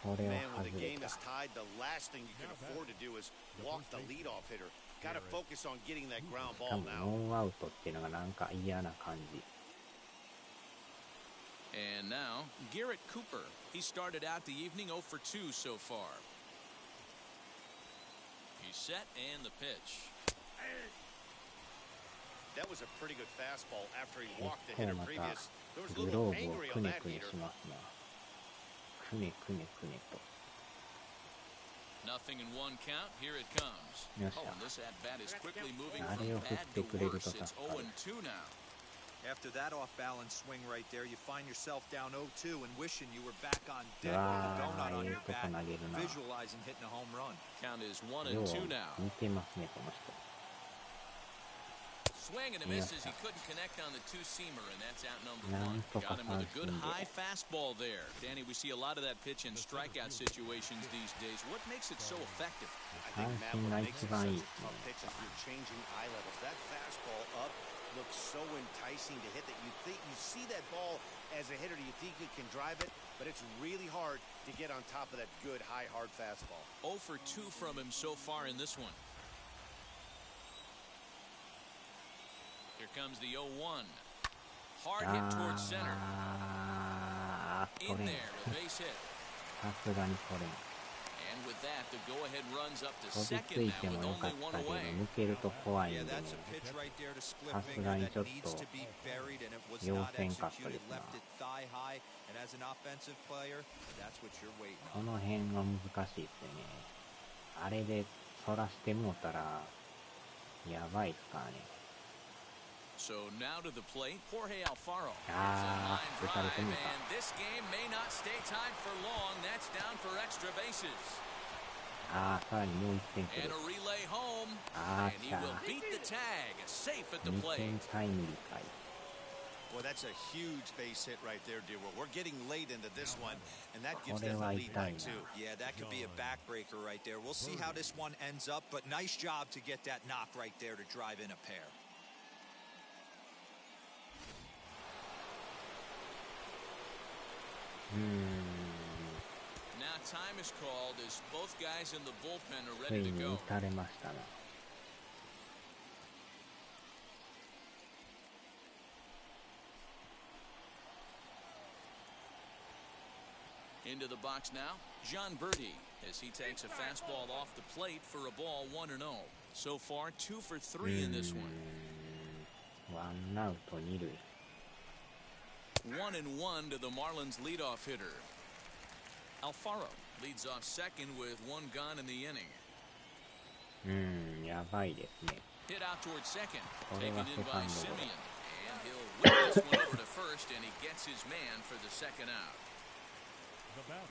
これは Man, when 外 the れ game た is tied, the last thing you can afford to do is walk the leadoff hitter. Got to focus on getting that ground 多 ball 分 now. ノーアウトっていうのがなんか嫌な感じ And now, Garrett Cooper. He started out the evening 0 for 2 so far. He's set and the pitch. That was a pretty good fastball after he 結 walked the 構 hitter また previous. There was a グロ little ーブを angry く on ね that くね heater. しますなくねくねくねと Nothing in one count. Here it comes. Yes, Oh, sir. and this at bat is quickly moving あ from れを振っ bad て to くれる worse. と It's 助かる 0-2 now. After that off-balance swing right there, you find yourself down 0-2 and wishing you were back on deck with a わ donut あ on ええ your とこ bat, 投げるな visualizing hitting a home run. Count is 1 and よう 2 now. 似てますねこの人 Swing and a miss as he couldn't connect on the two-seamer, and that's out number な one. んとか Got him with a good 三振で high fastball there. Danny, we see a lot of that pitch in strikeout situations these days. What makes it so effective? I think, Matt, what makes it 三振が such 一番いい a tough pitch is you're changing eye levels. That fastball up looks so enticing to hit that you think you see that ball as a hitter, you think you can drive it, but it's really hard to get on top of that good high hard fastball. 0 for 2 from him so far in this one. Here comes the 0-1. Hard hit towards center. あー In 取れん there, a base hit. さすがに取れん And with that, the go-ahead runs up to 飛びつ second い now て with もよか only っ one たけど away. 抜けると怖いん Yeah, でね that's a pitch right there to split さす finger がに that ちょっ needs と to be buried, and it was 要 not せんかったで executed. すな Left it thigh high, and as an offensive player, that's what you're waiting こ on. の辺が難しいっすよねあれで反らしてもうたらやばいっすからね So now to the plate, Jorge Alfaro. Ah, There's a line drive, dejaron and this game may not stay tied for long. That's down for extra bases. ああさらにもう1点く And る a relay home. Ah, And he will cha. beat the tag. Safe at the 2 plate. 点タイムリーかい Well, that's a huge base hit right there, dear. We're getting late into this one, and that gives これ them は the lead 痛 by いな two. Yeah, that could be a backbreaker right there. We'll see how this one ends up, but nice job to get that knock right there to drive in a pair. Now time is called as both guys in the bullpen are つい ready to に go. 打たれましたな In Into the box now, John Birdie, as he takes a fastball off the plate for a ball 1-0. So far, 2 for 3 in this one. 1アウト2塁。1-1 to the Marlins leadoff hitter. Alfaro leads off second with 1 gone in the inning. やばいですね。 Hit out towards second, これ taken は in セカ by ンドゴロ。 Simeon, and he'll whip this one over to first, and he gets his man for the second out. The batter.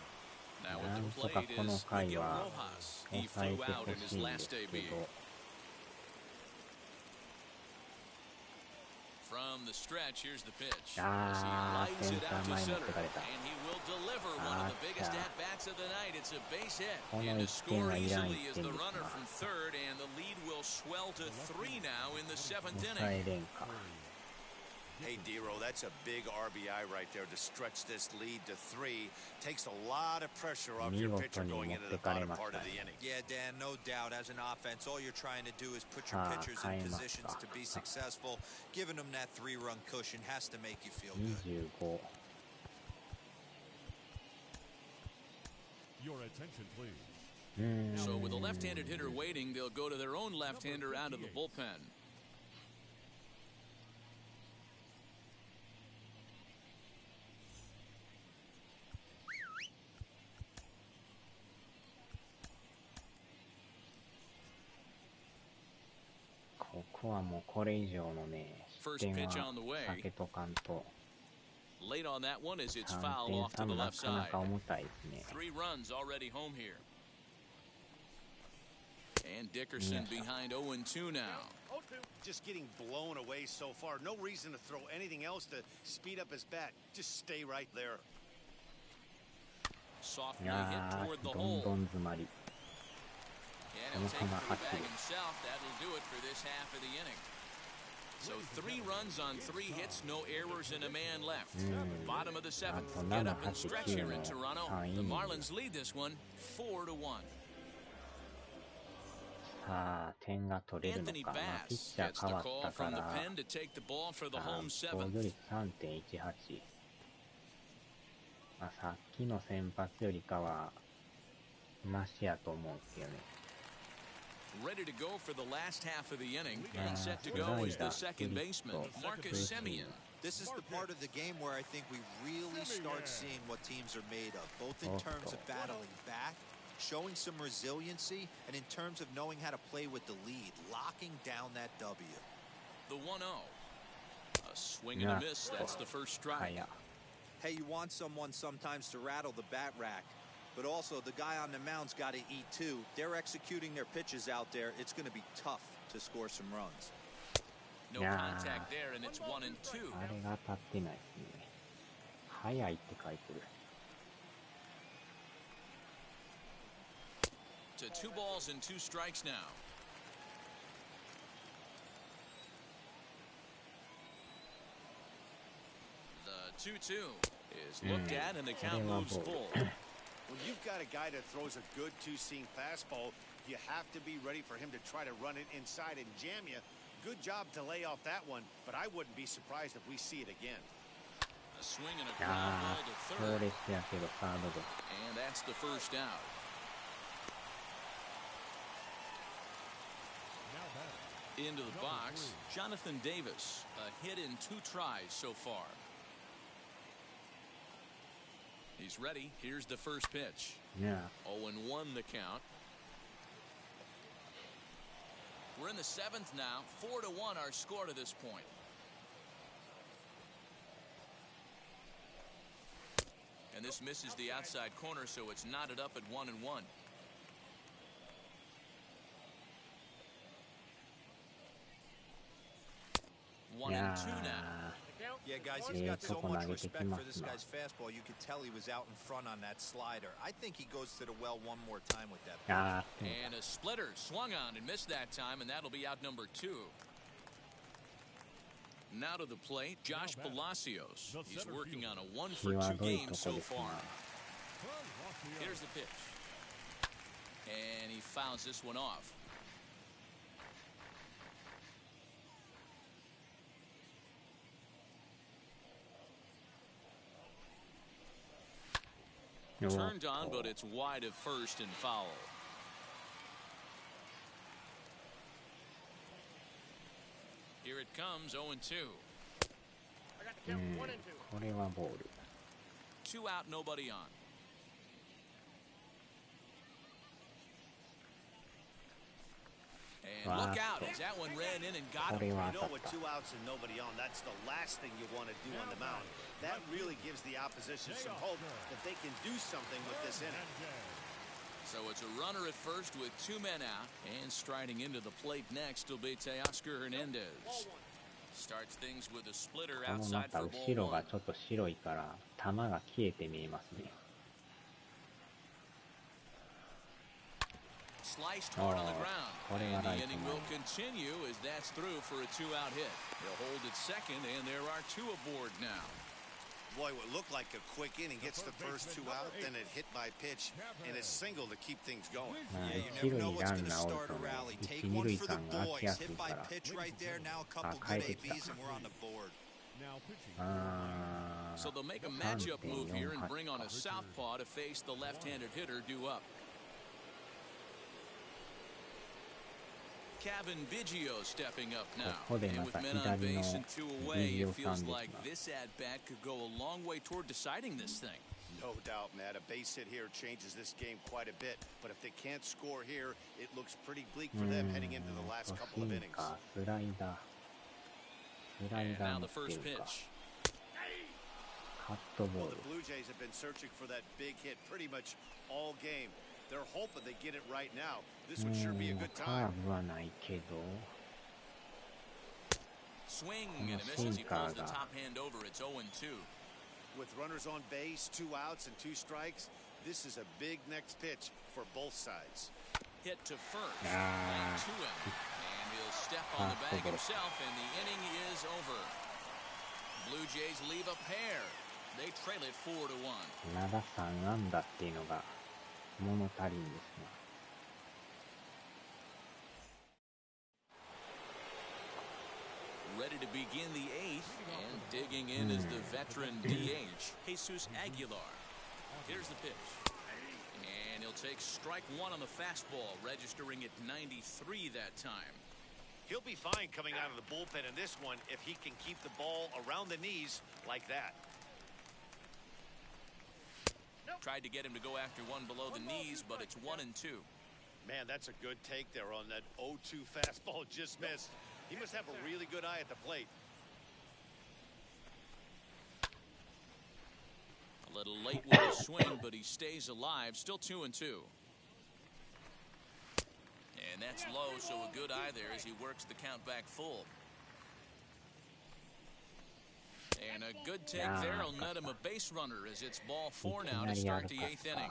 Now な at ん the とか plate この is 回 Miguel は Rojas. He 抑え flew て out ほ in し his いんで last すけ debut. ど。From the stretch, here's the pitch. あ As ー、 he セン lines タ it ー out to 前持っ center, てかれた。 and he will deliver one of the biggest at-bats of the night. It's a base hit, この and to 1点 score はいらん easily 1 is 点 the です runner な。 from third, and the lead will swell to 3 now in the 7th 抑 inning. えれんか。 Hey, D-Row, that's a big RBI right there to stretch this lead to 3. Takes a lot of pressure off your pitcher going into the bottom part of the inning. Yeah, Dan, no doubt. As an offense, all you're trying to do is put your pitchers in positions to be successful. Giving them that 3-run cushion has to make you feel good. 25。Your attention, please. So with a left-handed hitter waiting, they'll go to their own left-hander out of the bullpen. .ここはもうこれ以上のね、失点は避けとかんと。 Late on that one as it's 3 fouled 点 off 差 to も the な left かな side. か重たいですね。 3 runs already home here. And Dickerson behind 0-2 now. Just getting blown away so far. No reason to throw anything else to speed up his bat. Just stay right there. Softly いや hit toward the ー、どん hole. どん詰まり。 And he'll take it to the bag himself. That'll do it for this half of the inning. So 3 runs on 3 hits, no errors, and a man left. Bottom of the 7th. Get up and stretch here in Toronto. The Marlins lead this one 4-1. さあ、点が取れるの Anthony か。まあ、ピッ Bass チャー gets 変 the わっ call たか from the ら、 pen to take the ball for the home 防御 7th. 率 3.18。まあ、さっきの先発よりかは、マシやと思うんですけどね。 Ready to go for the last half of the inning, and set to go is the second baseman, Marcus Simeon. This is the part of the game where I think we really start seeing what teams are made of, both in terms of battling back, showing some resiliency, and in terms of knowing how to play with the lead, locking down that W. The 1-0. A swing and a miss. That's the first strike. Hey, you want someone sometimes to rattle the bat rack, but also the guy on the mound's got to eat too. They're executing their pitches out there. It's going to be tough to score some runs. No contact there, and it's 1-2. あれが当たってないですね。早いって書いてる。To 2 balls and 2 strikes now. The 2-2 is looked at, and the count moves full. When you've got a guy that throws a good two-seam fastball, you have to be ready for him to try to run it inside and jam you. Good job to lay off that one, but I wouldn't be surprised if we see it again. A swing and a ground ball to 強 third. 烈やけどサードゴロ。 And that's the first out. Now batting. Into the box, Jonathan Davis. A hit in 2 tries so far. He's ready. Here's the first pitch. ね 0-1 the count. We're in the 7th now. 4-1 our score to this point. And this misses the outside corner, so it's knotted up at 1-1. 1-2 now. Yeah, guys, he's got so much respect for this guy's fastball. You could tell he was out in front on that slider. I think he goes to the well one more time with that. あ And a splitter swung on and missed that time, and that'll be out number 2. Now to the plate, Josh Palacios. He's working on a 1-for-2 game so far. Here's the pitch. And he fouls this one off. Turned on, but it's wide of first and foul. Here it comes, 0-2. I got the count 1 and 2. これはボール。 2 out, nobody on. And look out, as that one ran in and got こ him. れは You 当 know, たっ with た。 2 outs and nobody on, that's the last thing you want to do on the mound. That really gives the opposition some hope that they can do something with this inning. So it's a runner at first with 2 men out, and striding into the plate next will be Teoscar Hernandez. Starts things with a splitter このま outside た for 後 ball ろが 1. ちょっと白いから球が消えて見えますね。 Sliced hard on the ground. これは And ラ the イト inning 前。 will continue as that's through for a 2-out hit. He'll hold at second, and there are 2 aboard now. Boy, what looked like a quick inning gets the first 2 out, then it hit by pitch and a single to keep things going. まあ Yeah, you 一 never 塁 know に what's ラン going to ナーおる start と a ね、 rally. 一 Take 二 one 塁 for 間 the が空きや boys. すい Hit か by ら。 pitch right there. Now a あ、 couple 変え good てきた。 ABs and we're on the board. Now pitching. あ So they'll make a matchup move here and bring on a southpaw to face the left-handed hitter due up. Kevin Biggio stepping up now. ここで And ま with た men on 左 base の and 2 ビ away, ジオ it さん feels です like が、 this at-bat could go a long way toward deciding this thing. No doubt, Matt. A base hit here changes this game quite a bit. But if they can't score here, it looks pretty bleak for them heading into the last シ couple of ン innings. カー、スライダー。スライ And ダー now 持 the って first るか。 pitch. カットボー Well, ル the。Blue Jays have been searching for that big hit pretty much all game. They're hoping they get it right now. This would sure be a good カー time. ブはないけど、 Swing and a miss as he pulls the top hand over. It's 0-2. With runners on base, 2 outs and 2 strikes, this is a big next pitch for both sides. Hit to first. Ah. And to him. And he'll step on the bag himself, and the inning is over. Blue Jays leave a pair. They trail it 4-1. まだ3安打っていうのが物足りんですね。Ready to begin the 8th, and digging in is the veteran DH, Jesus Aguilar. Here's the pitch. And he'll take strike 1 on the fastball, registering at 93 that time. He'll be fine coming out of the bullpen in this one if he can keep the ball around the knees like that. Tried to get him to go after one below the knees, but it's 1-2. Man, that's a good take there on that 0-2 fastball just missed. He must have a really good eye at the plate. A little late with the swing, but he stays alive. Still 2-2. And that's low, so a good eye there as he works the count back full. And a good take there will net him a base runner as it's ball 4 now to start the 8th inning.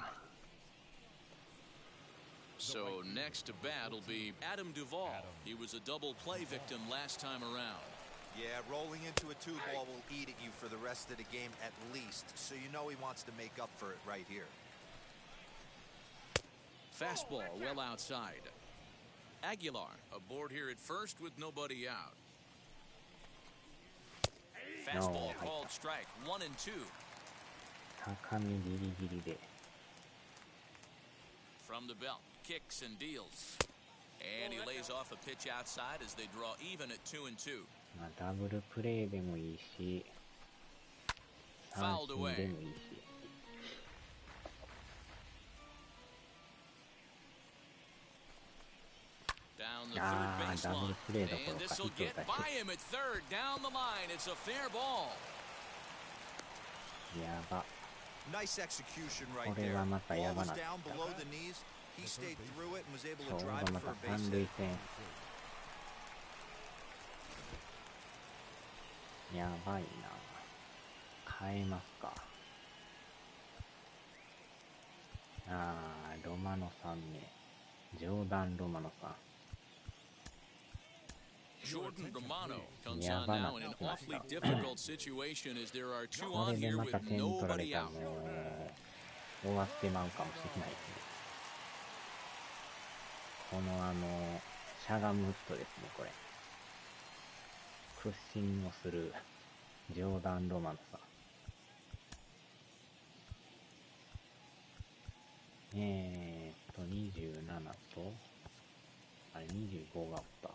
So next to bat will be Adam Duvall. He was a double play victim last time around. Yeah, rolling into a 2-ball will eat at you for the rest of the game at least. So you know he wants to make up for it right here. Fastball well outside. Aguilar aboard here at first with nobody out. Fastball called strike 1-2. 高めギリギリで。 From the belt, kicks and deals. And he lays off a pitch outside as they draw even at 2-2. まあ、ダブルプレーでもいいし、三 Fouled 振 away. でもいいし。 Down the third baseline. プレーどころ And か this ヒ will ット get 打た by して him at third. Down the line. It's a fair ball. やば。 Nice execution right これ there. はまたや Ball ば was な。 down below the knees. He stayed through it and was able ちょ to う drive どま for た a base 三 hit. 塁線。やばいな。変えますか。ロマノさんね。ジョーダン・ロマノさん。 Jordan Romano comes on now in an awfully difficult situation as there are 2これ on で here ま with た点取られ nobody たら out. もう終わってまうかもしれないですね。このしゃがむフットですね、これ。屈伸をするジョーダン・ロマノさん。27と、あれ25がおった。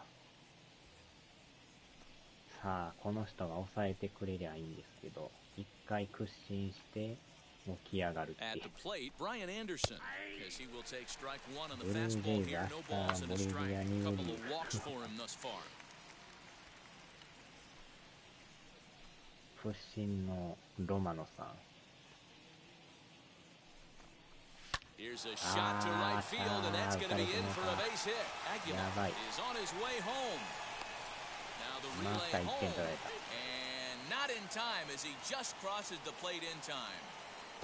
さあ、この人が抑えてくれりゃいいんですけど、一回屈伸して起き上がるっていう。ブルージェイズ、明日ボリビアに無理。屈伸のロマノさん。Here's a shot to right field, and that's going to be in for a base hit. Aguilar is on his way home. Now the relay home, and not in time as he just crosses the plate in time.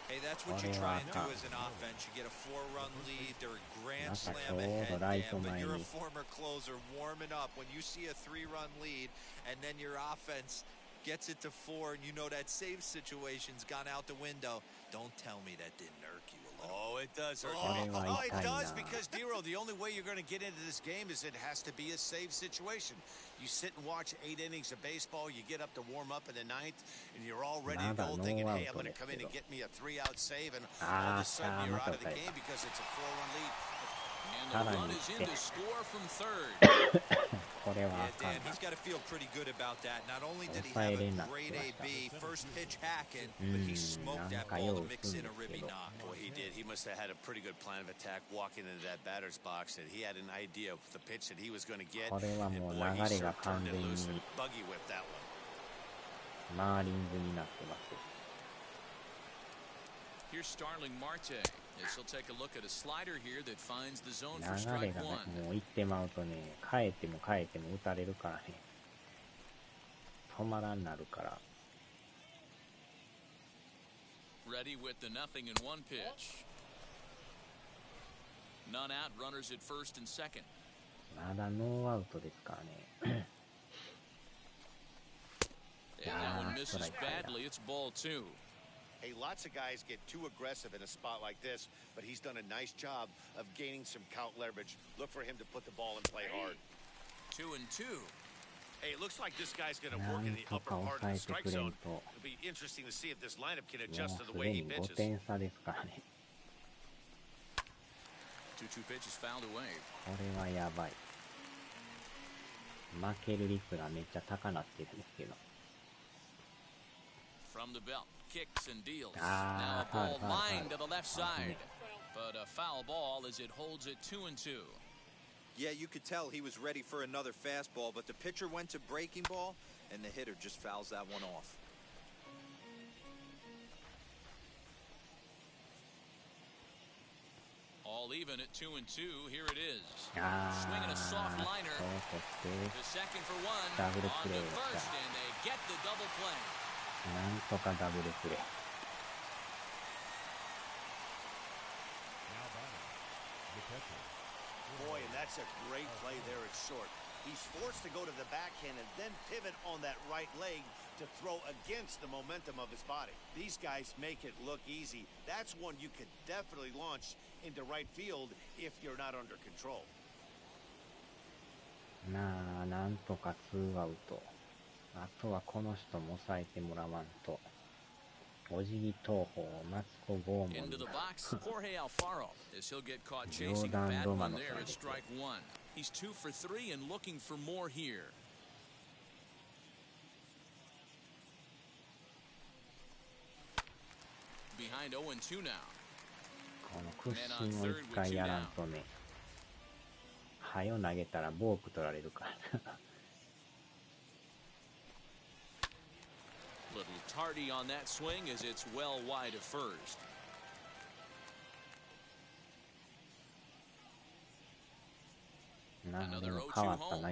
Hey, that's what you try and do as an offense. You get a 4-run lead. They're a grand slam ahead, Dan, but you're a former closer warming up. When you see a 3-run lead, and then your offense gets it to 4, and you know that save situation's gone out the window, don't tell me that didn't irk you. Oh, it does. Oh, it does, because, Dero, the only way you're going to get into this game is it has to be a save situation. You sit and watch 8 innings of baseball, you get up to warm up in the 9th, and you're all ready to go thinking, hey, I'm going to come in and get me a 3-out save, and all of a sudden you're out of the game because it's a 4-run lead. And the run is in to score from third. Yeah, Dan, he's got to feel pretty good about that. Not only did he have a great AB, first pitch hacking, but he smoked that ball to mix in a ribby knock. Boy, he did. He must have had a pretty good plan of attack walking into that batter's box, and he had an idea of the pitch that he was going to get. And boy, he sure turned it loose and buggy whipped that one. マーリンズになってます。 Here's Starling Marte. As he'll take a look at a slider here that finds the zone 流 for れ strike がね、 one. もう行ってまうとね、変えても変えても打たれるからね。止まらんなるから。 Ready with the 0-1 pitch. None out, runners at first and second. まだノーアウトですからね。 And that one misses badly. It's ball 2. Hey, lots of guys get too aggressive in a spot like this, but he's done a nice job of gaining some count leverage. Look for him to put the ball and play hard. 2-2. Hey, it looks like this guy's going to work in the upper part of the strike zone. It'll be interesting to see if this lineup can adjust to the way he pitches. 5点差ですからね。 2-2 pitch is fouled away. これはやばい。負ける率がめっちゃ高なってるんですけど。 From the belt, kicks and deals. Now a ball lined to the left side. But a foul ball as it holds it 2-2. Yeah, you could tell he was ready for another fastball, but the pitcher went to breaking ball, and the hitter just fouls that one off. All even at 2-2. Here it is. Swinging a soft liner. The second for one. On to first, and they get the double play. なんとかダブルプレー。 Boy, and that's a great play there at short. He's forced to go to the backhand and then pivot on that right leg to throw against the momentum of his body. These guys make it look easy. That's one you could definitely launch into right field if you're not under control. なんとか2アウト。 あとはこの人も抑えてもらわんと。お辞儀投法、マツコ拷問。 Into the box, Jorge Alfaro, as he'll get caught chasing a bad one there at strike one. He's 2 for 3 and looking for more here. Behind 0-2 now. この屈伸を一回やらんとね。はよ投げたらボーク取られるから。 Little tardy on that swing as it's well wide of first. Another 0-2 home.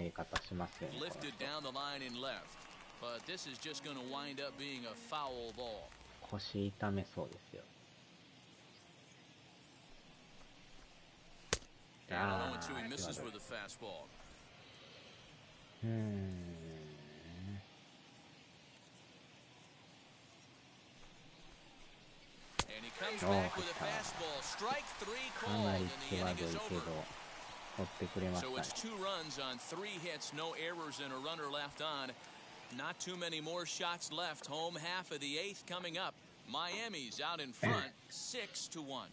Lifted down the line in left, but this is just going to wind up being a foul ball. 腰痛めそうですよ。 And 0-2 he misses with a fastball. And he comes back with a fastball. Strike 3 called, and the inning is over. So it's 2 runs on 3 hits, no errors, and a runner left on. Not too many more shots left. Home half of the 8th coming up. Miami's out in front, 6-1.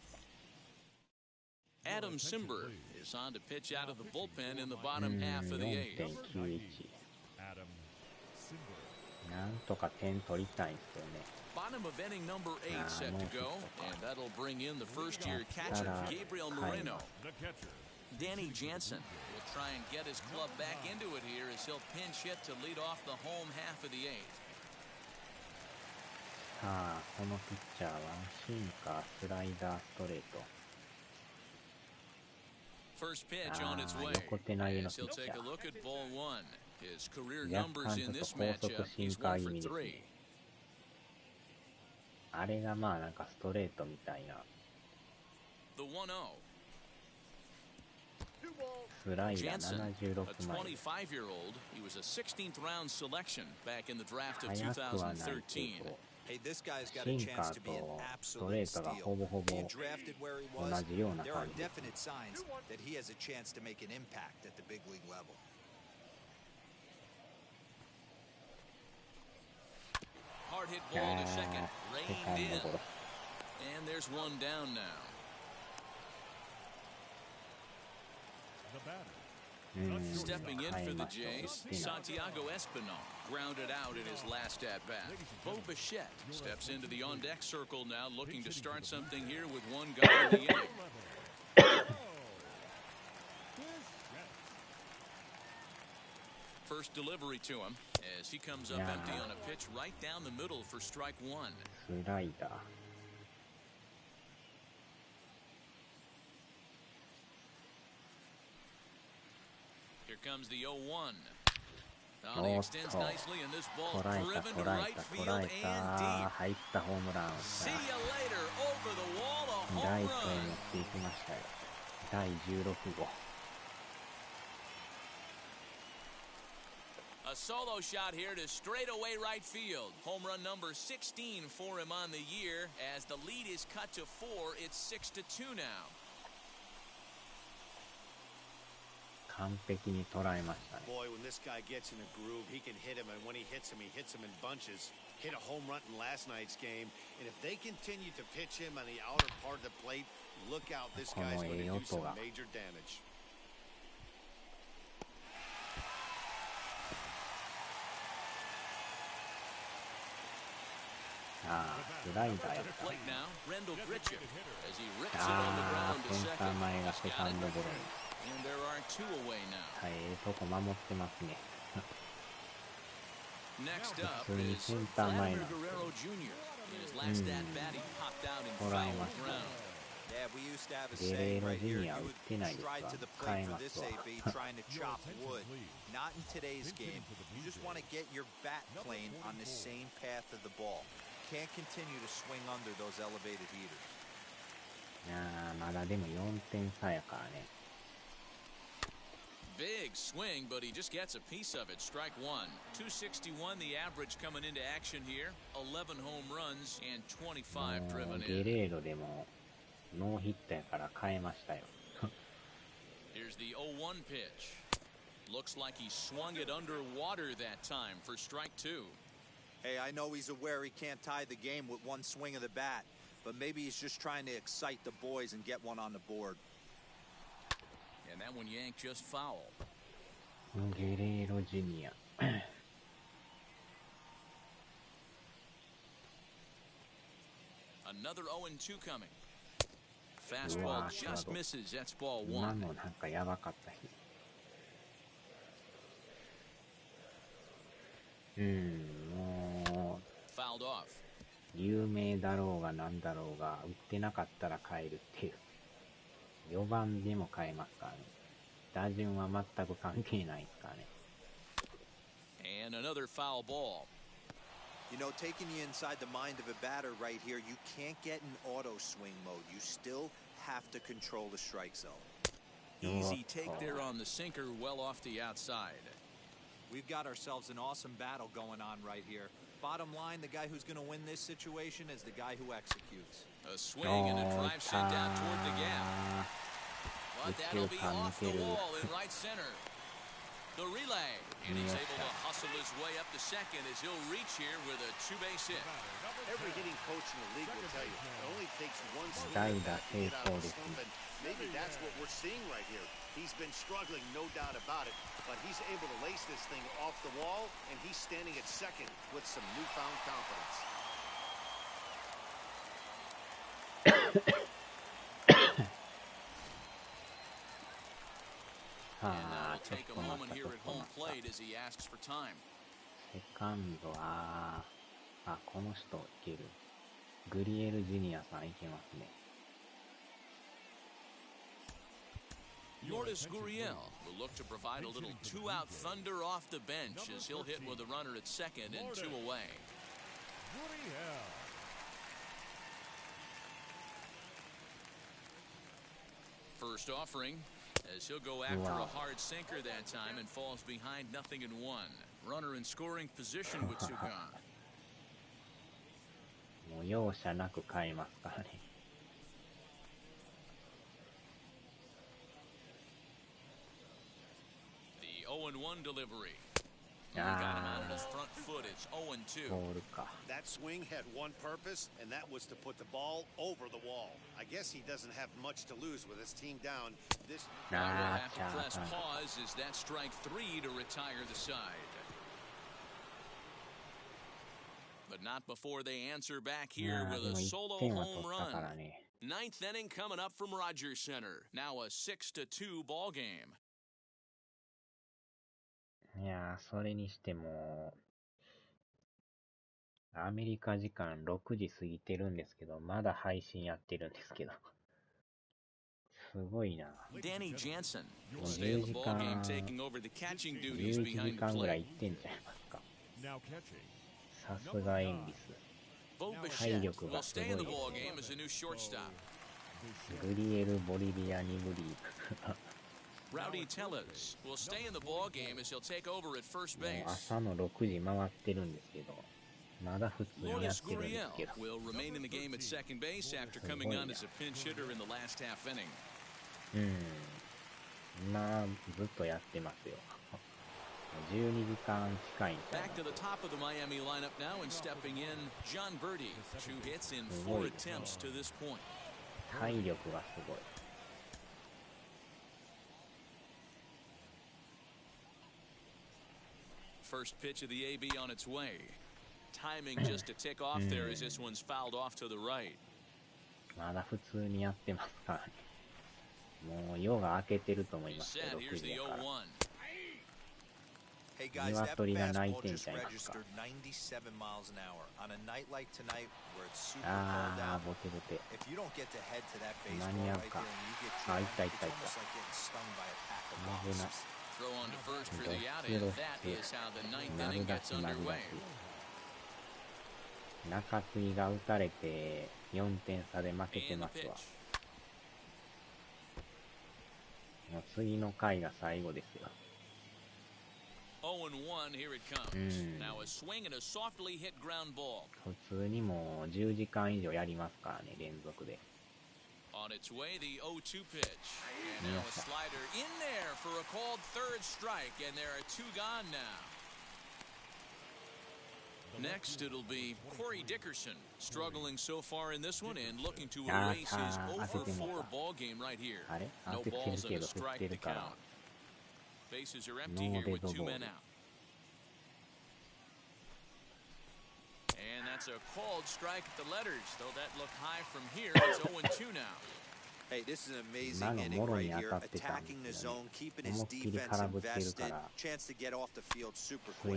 Adam Simber is on to pitch out of the bullpen in the bottom half of the eighth. 4.91 Adam Simber. なんとか点取りたいんですよね。 Bottom of inning number 8 set to go, and that'll bring in the first-year catcher, Gabriel Moreno. The catcher. Danny Jansen will try and get his club back into it here as he'll pinch hit to lead off the home half of the eighth. さあ、このピッチャーはシンカー、スライダー、ストレート。 First pitch on its way. 横手投げの As ピ he'll ッチ take ャ a ー。 look at ball one. His career 若 numbers 干ちょ in っと this 高速 matchup, シン he's カー 1 for 気味です 3. ね。あれがまあなんかストレートみたいな。 The 1-0. スライダー Jansen, a 76マイル。 25-year-old, he was a 16th round selection back in the draft of 速くはないけ 2013. ど、 Hey, this guy's got シ a ンカ chance ー to be an とスト absolute レートが steal. ほぼほぼ Being drafted where he 同 was, じような there 感 are じです。 definite signs that he has a chance to make an impact at the big league level. Hard hit ball to second, セカ reined ン in. ドゴロ。 And there's one down now. The batter. Stepping in 変 for え the ましょう。 Jays, 打ってない。 Santiago Espinal grounded out in his last at bat. Bo Bichette steps into the on deck circle now, looking to start something here with one guy in the inning. First delivery to him as he comes up empty on a pitch right down the middle for strike one. スライダー。 Here comes the 0-1. Oh, he extends nicely, and this ball 捉えた、 driven to 捉え right た、 field 捉え and た。 deep. 入ったホームラン。 See you later, over the wall, a ライ home トへ run. 持っていきましたよ。第16号。 A solo shot here to straightaway right field. Home run number 16 for him on the year. As the lead is cut to 4, it's 6-2 now. 完璧に捉えましたね。 Boy, when this guy gets in a groove, he can hit him, and when he hits him in bunches. Hit a home run in last night's game, and if they continue to pitch him on the outer part of the plate, look out, this guy's going to do some major damage. ああ、スライダーやっ To the た。 plate now, Rendell Gritchick as he rips it on the ああ、 ground to センター second. 前が He's セ got カ it. ンドゴロに。 And there are 2 away now. はい、とこ守ってますね。 Next up 普通に is センター前 Vladimir なんで Guerrero Jr. In his last at bat, he popped out in 捉え foul ましたね。 ground. Yeah, we used to have a ゲレー saying ロ right ジュ here. ニア You 打っ would てないです stride わ to the。変え plate ま for this すわ。 AB trying to chop wood. Not in today's game. You just want to get your bat plane on the same path of the ball. Can't continue to swing under those elevated heaters. いやー、まだでも4点差やからね。 Big swing, but he just gets a piece of it. Strike one. 261 the average coming into action here. 11 home runs and 25 driven ゲ in. レーロでもノーヒットやから変えましたよ。 Here's the 0-1 pitch. Looks like he swung it underwater that time for strike two. Hey, I know he's aware he can't tie the game with one swing of the bat, but maybe he's just trying to excite the boys and get one on the board. And that one yanked just foul. ゲレーロジュニア。 Another 0-2 coming. Fastball just misses. That's ball 今 one. のなんかやばかった日。も Fouled off. う、有名だろうがなんだろうが、打ってなかったら変えるっていう。4番でも変えますからね。打順は全く関係ないですからね。 And another foul ball. You know, taking you inside the mind of a batter right here, you can't get in auto swing mode. You still have to control the strike zone. Easy take there on the sinker, well off the outside. We've got ourselves an awesome battle going on right here. Bottom line, the guy who's going to win this situation is the guy who executes. A swing and a drive sent out toward the gap. But that'll be off the wall in right center. The relay, and he's able to hustle his way up to second as he'll reach here with a two-base hit. Every hitting coach in the league will tell you it only takes one swing of the bat to get out of the slump, and maybe that's what we're seeing right here. He's been struggling, no doubt about it, but he's able to lace this thing off the wall, and he's standing at second with some newfound confidence. And that'll take a moment here at home plate as he asks for time. セカンド、この人いける。グリエルジュニアさんいけますね。Lourdes Gurriel will look to provide a little two-out thunder off the bench as he'll hit with a runner at second and two away. First offering, as he'll go after a hard sinker that time and falls behind 0-1. Runner in scoring position with two gone. もう容赦なく買いますからね。The 0-1 delivery. Got him out on his front foot. It's 0-2. ボールか。 That swing had one purpose, and that was to put the ball over the wall. I guess he doesn't have much to lose with his team down. This will have to press pause as that strike three to retire the side. But not before they answer back here with a solo home run. Ninth inning coming up from Rogers Center. Now a 6-2 ball game. いやー、それにしても、アメリカ時間6時過ぎてるんですけど、まだ配信やってるんですけど。すごいな。Danny Jansen もう10時間、11時間ぐらい行ってんじゃいますか。さすがエンビス。体力がすごいです。グリエル・ボリビア・ニブリー。Rowdy Tellez will stay in the ball game as he'll take over at first base. 朝の6時回ってるんですけど、まだ普通にやってるんですけど。will remain in the game at second base after coming on as a pinch hitter in the last half inning. まあずっとやってますよ。12時間近いんじゃない。 Back to the top of the Miami lineup now and stepping in John Birdie. 2 hits in 4 attempts to this point. 体力がすごい。First pitch of the AB on its way. Timing just to tick off there as this one's fouled off to the right. まだ普通にやってますからね。もう夜が明けてると思いますよ、6時だから。Hey guys, that fastball just registered 97 miles an hour on a night like tonight where it's super cold out. If you don't get to head to that baseball right there and you get tripped, it's almost like getting stung by a pack of wasps. Throw on to first for the out, and that is how the ninth inning gets underway. 中継ぎが打たれて4点差で負けてますわ。もう次の回が最後ですよ。0-1, here it comes. Now a swing and a softly hit ground ball. 普通にもう10時間以上やりますからね、連続で。On its way, the 0-2 pitch. And now a slider in there for a called third strike, and there are 2 gone now. Next, it'll be Corey Dickerson, struggling so far in this one and looking to erase his 0-4 ball game right here. No balls and a strike to count. Bases are empty here with 2 men out. And that's a called strike at the letters, though that looked high from here. It's 0-2 now. Hey, this is an amazing inning right here. Attacking the zone, keeping his defense invested. Chance to get off the field super quick.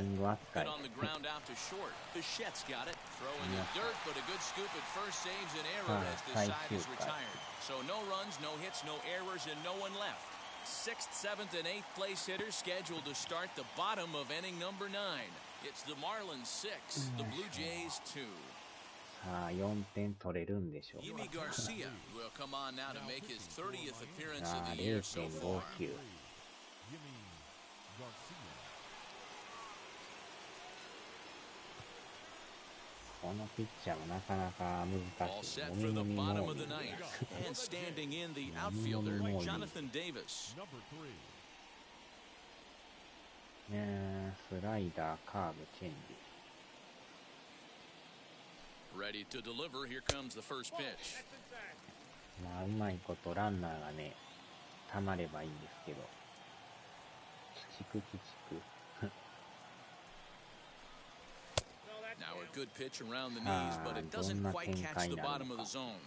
Hit on the ground out to short. Bichette's got it. Throw in the dirt, but a good scoop at first saves an error as this side is retired. So no runs, no hits, no errors, and no one left. 6th, 7th, and 8th place hitters scheduled to start the bottom of inning number 9. It's the Marlins 6, the Blue Jays 2. さあ4点取れるんでしょうか。Yimi Garcia will come on now to make his 30th appearance of the year so far. このピッチャーもなかなか難しい。All set for the bottom of the ninth. And standing in the outfielder, Jonathan Davis. スライダー、カーブ、チェンジ。Ready to deliver. Here comes the first pitch. まあ、うまいことランナーがね、溜まればいいんですけど。鬼畜鬼畜。Now a good pitch around the knees, but it doesn't quite catch the bottom of the zone.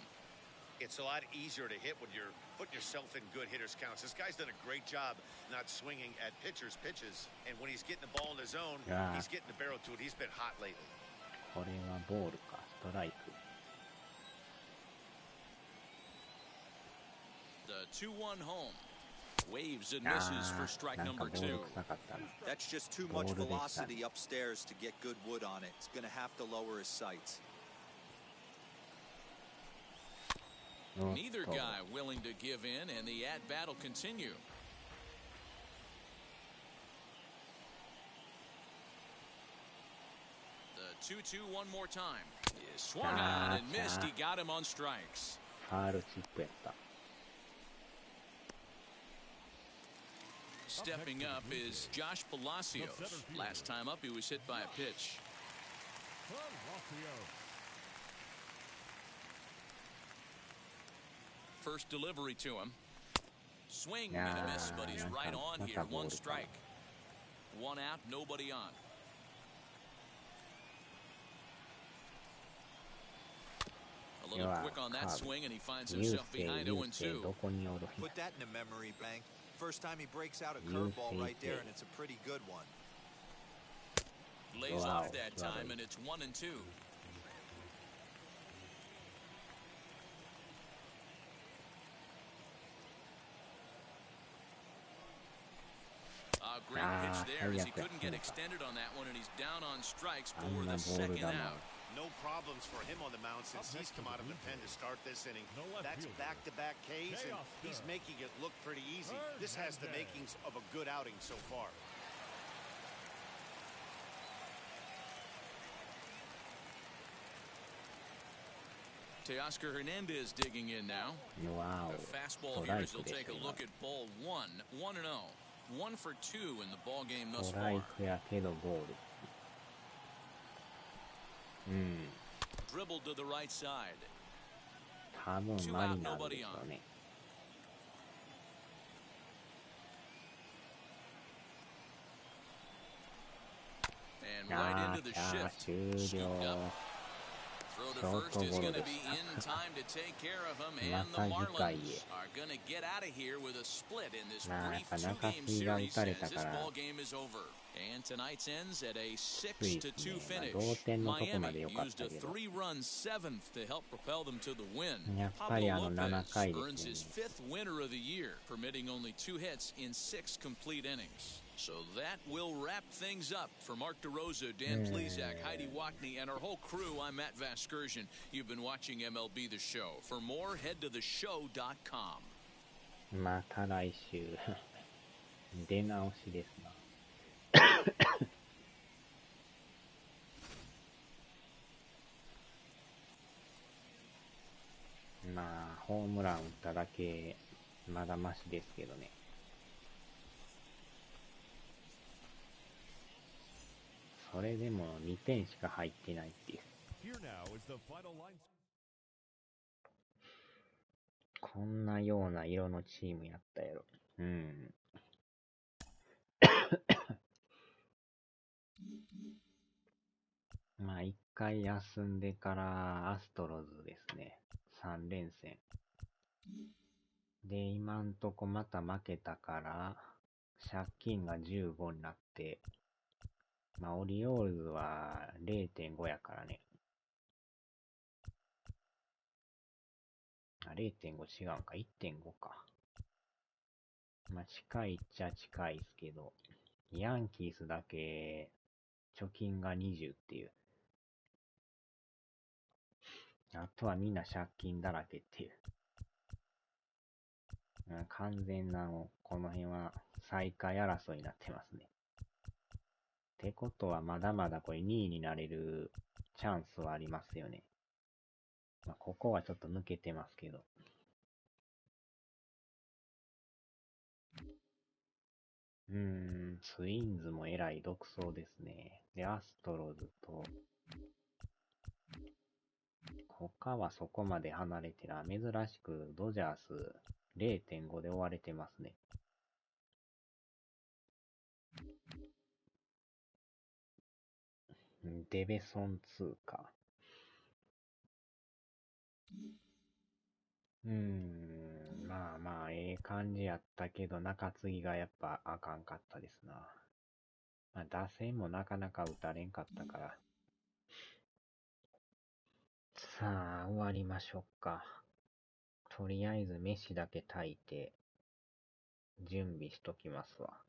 It's a lot easier to hit when you're putting yourself in good hitters' counts. This guy's done a great job not swinging at pitchers' pitches. And when he's getting the ball in the zone, he's getting the barrel to it. He's been hot lately. これはボールか、ストライク。The 2-1 home. Waves and misses for strike number 2. That's just too much velocity upstairs to get good wood on it. It's going to have to lower his sights. Neither guy willing to give in, and the at-bat will continue. The 2-2 one more time. He swung on and missed. He got him on strikes. ファールチップやった。Stepping up is Josh Palacios. Last time up, he was hit by a pitch. First delivery to him. Swing and a miss, but he's right on here. One strike. One out, nobody on. A little quick on that swing, and he finds himself behind 0-2. Put that in a memory bank. First time he breaks out a curveball right there, and it's a pretty good one. Lays off that time, and it's 1-2. Great pitch there as he couldn't get extended on that one, and he's down on strikes for the second out. No problems for him on the mound since he's come out of the pen to start this inning. That's back-to-back Ks, and he's making it look pretty easy. This has the makings of a good outing so far. Teoscar Hernandez digging in now. Wow. The fastball here as he'll take a look at ball 1, 1-0. 1 for 2 in the ball game thus far. ストライクやけどボール。Dribbled to the right side. 多分マリナーですよね。And right into the shift. 終了。Throw to first is going to be in time to take care of him, and the Marlins are going to get out of here with a split in this brief two-game series as this ball game is over. And tonight's ends at a 6-2 finish. Miami used a 3-run 7th to help propel them to the win. Pablo Lopez earns his 5th winner of the year, permitting only 2 hits in 6 complete innings. So that will wrap things up. For Mark DeRosa, Dan Plesac, Heidi Wackney, and our whole crew, I'm Matt Vasgersian. You've been watching MLB The Show. For more, head to theshow.com. また来週出直しですな。まあホームラン打っただけまだマシですけどね。それでも2点しか入ってないっていう。こんなような色のチームやったやろ。まあ一回休んでからアストロズですね。3連戦。で、今んとこまた負けたから、借金が15になって、まあオリオールズは 0.5 やからね。0.5 違うんか、1.5 か。まあ近いっちゃ近いっすけど、ヤンキースだけ貯金が20っていう。あとはみんな借金だらけっていう。完全なこの辺は最下位争いになってますね。ってことはまだまだこれ2位になれるチャンスはありますよね。まあ、ここはちょっと抜けてますけど。ツインズもえらい独走ですね。で、アストロズと、他はそこまで離れてない。珍しくドジャース 0.5 で追われてますね。デベソン2か。まあまあ、ええ感じやったけど、中継ぎがやっぱあかんかったですな。まあ、打線もなかなか打たれんかったから。さあ、終わりましょうか。とりあえず飯だけ炊いて、準備しときますわ。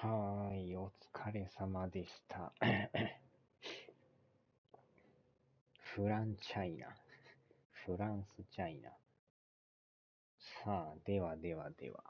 はーい、お疲れ様でした。フランチャイナ。フランスチャイナ。さあ、ではではでは。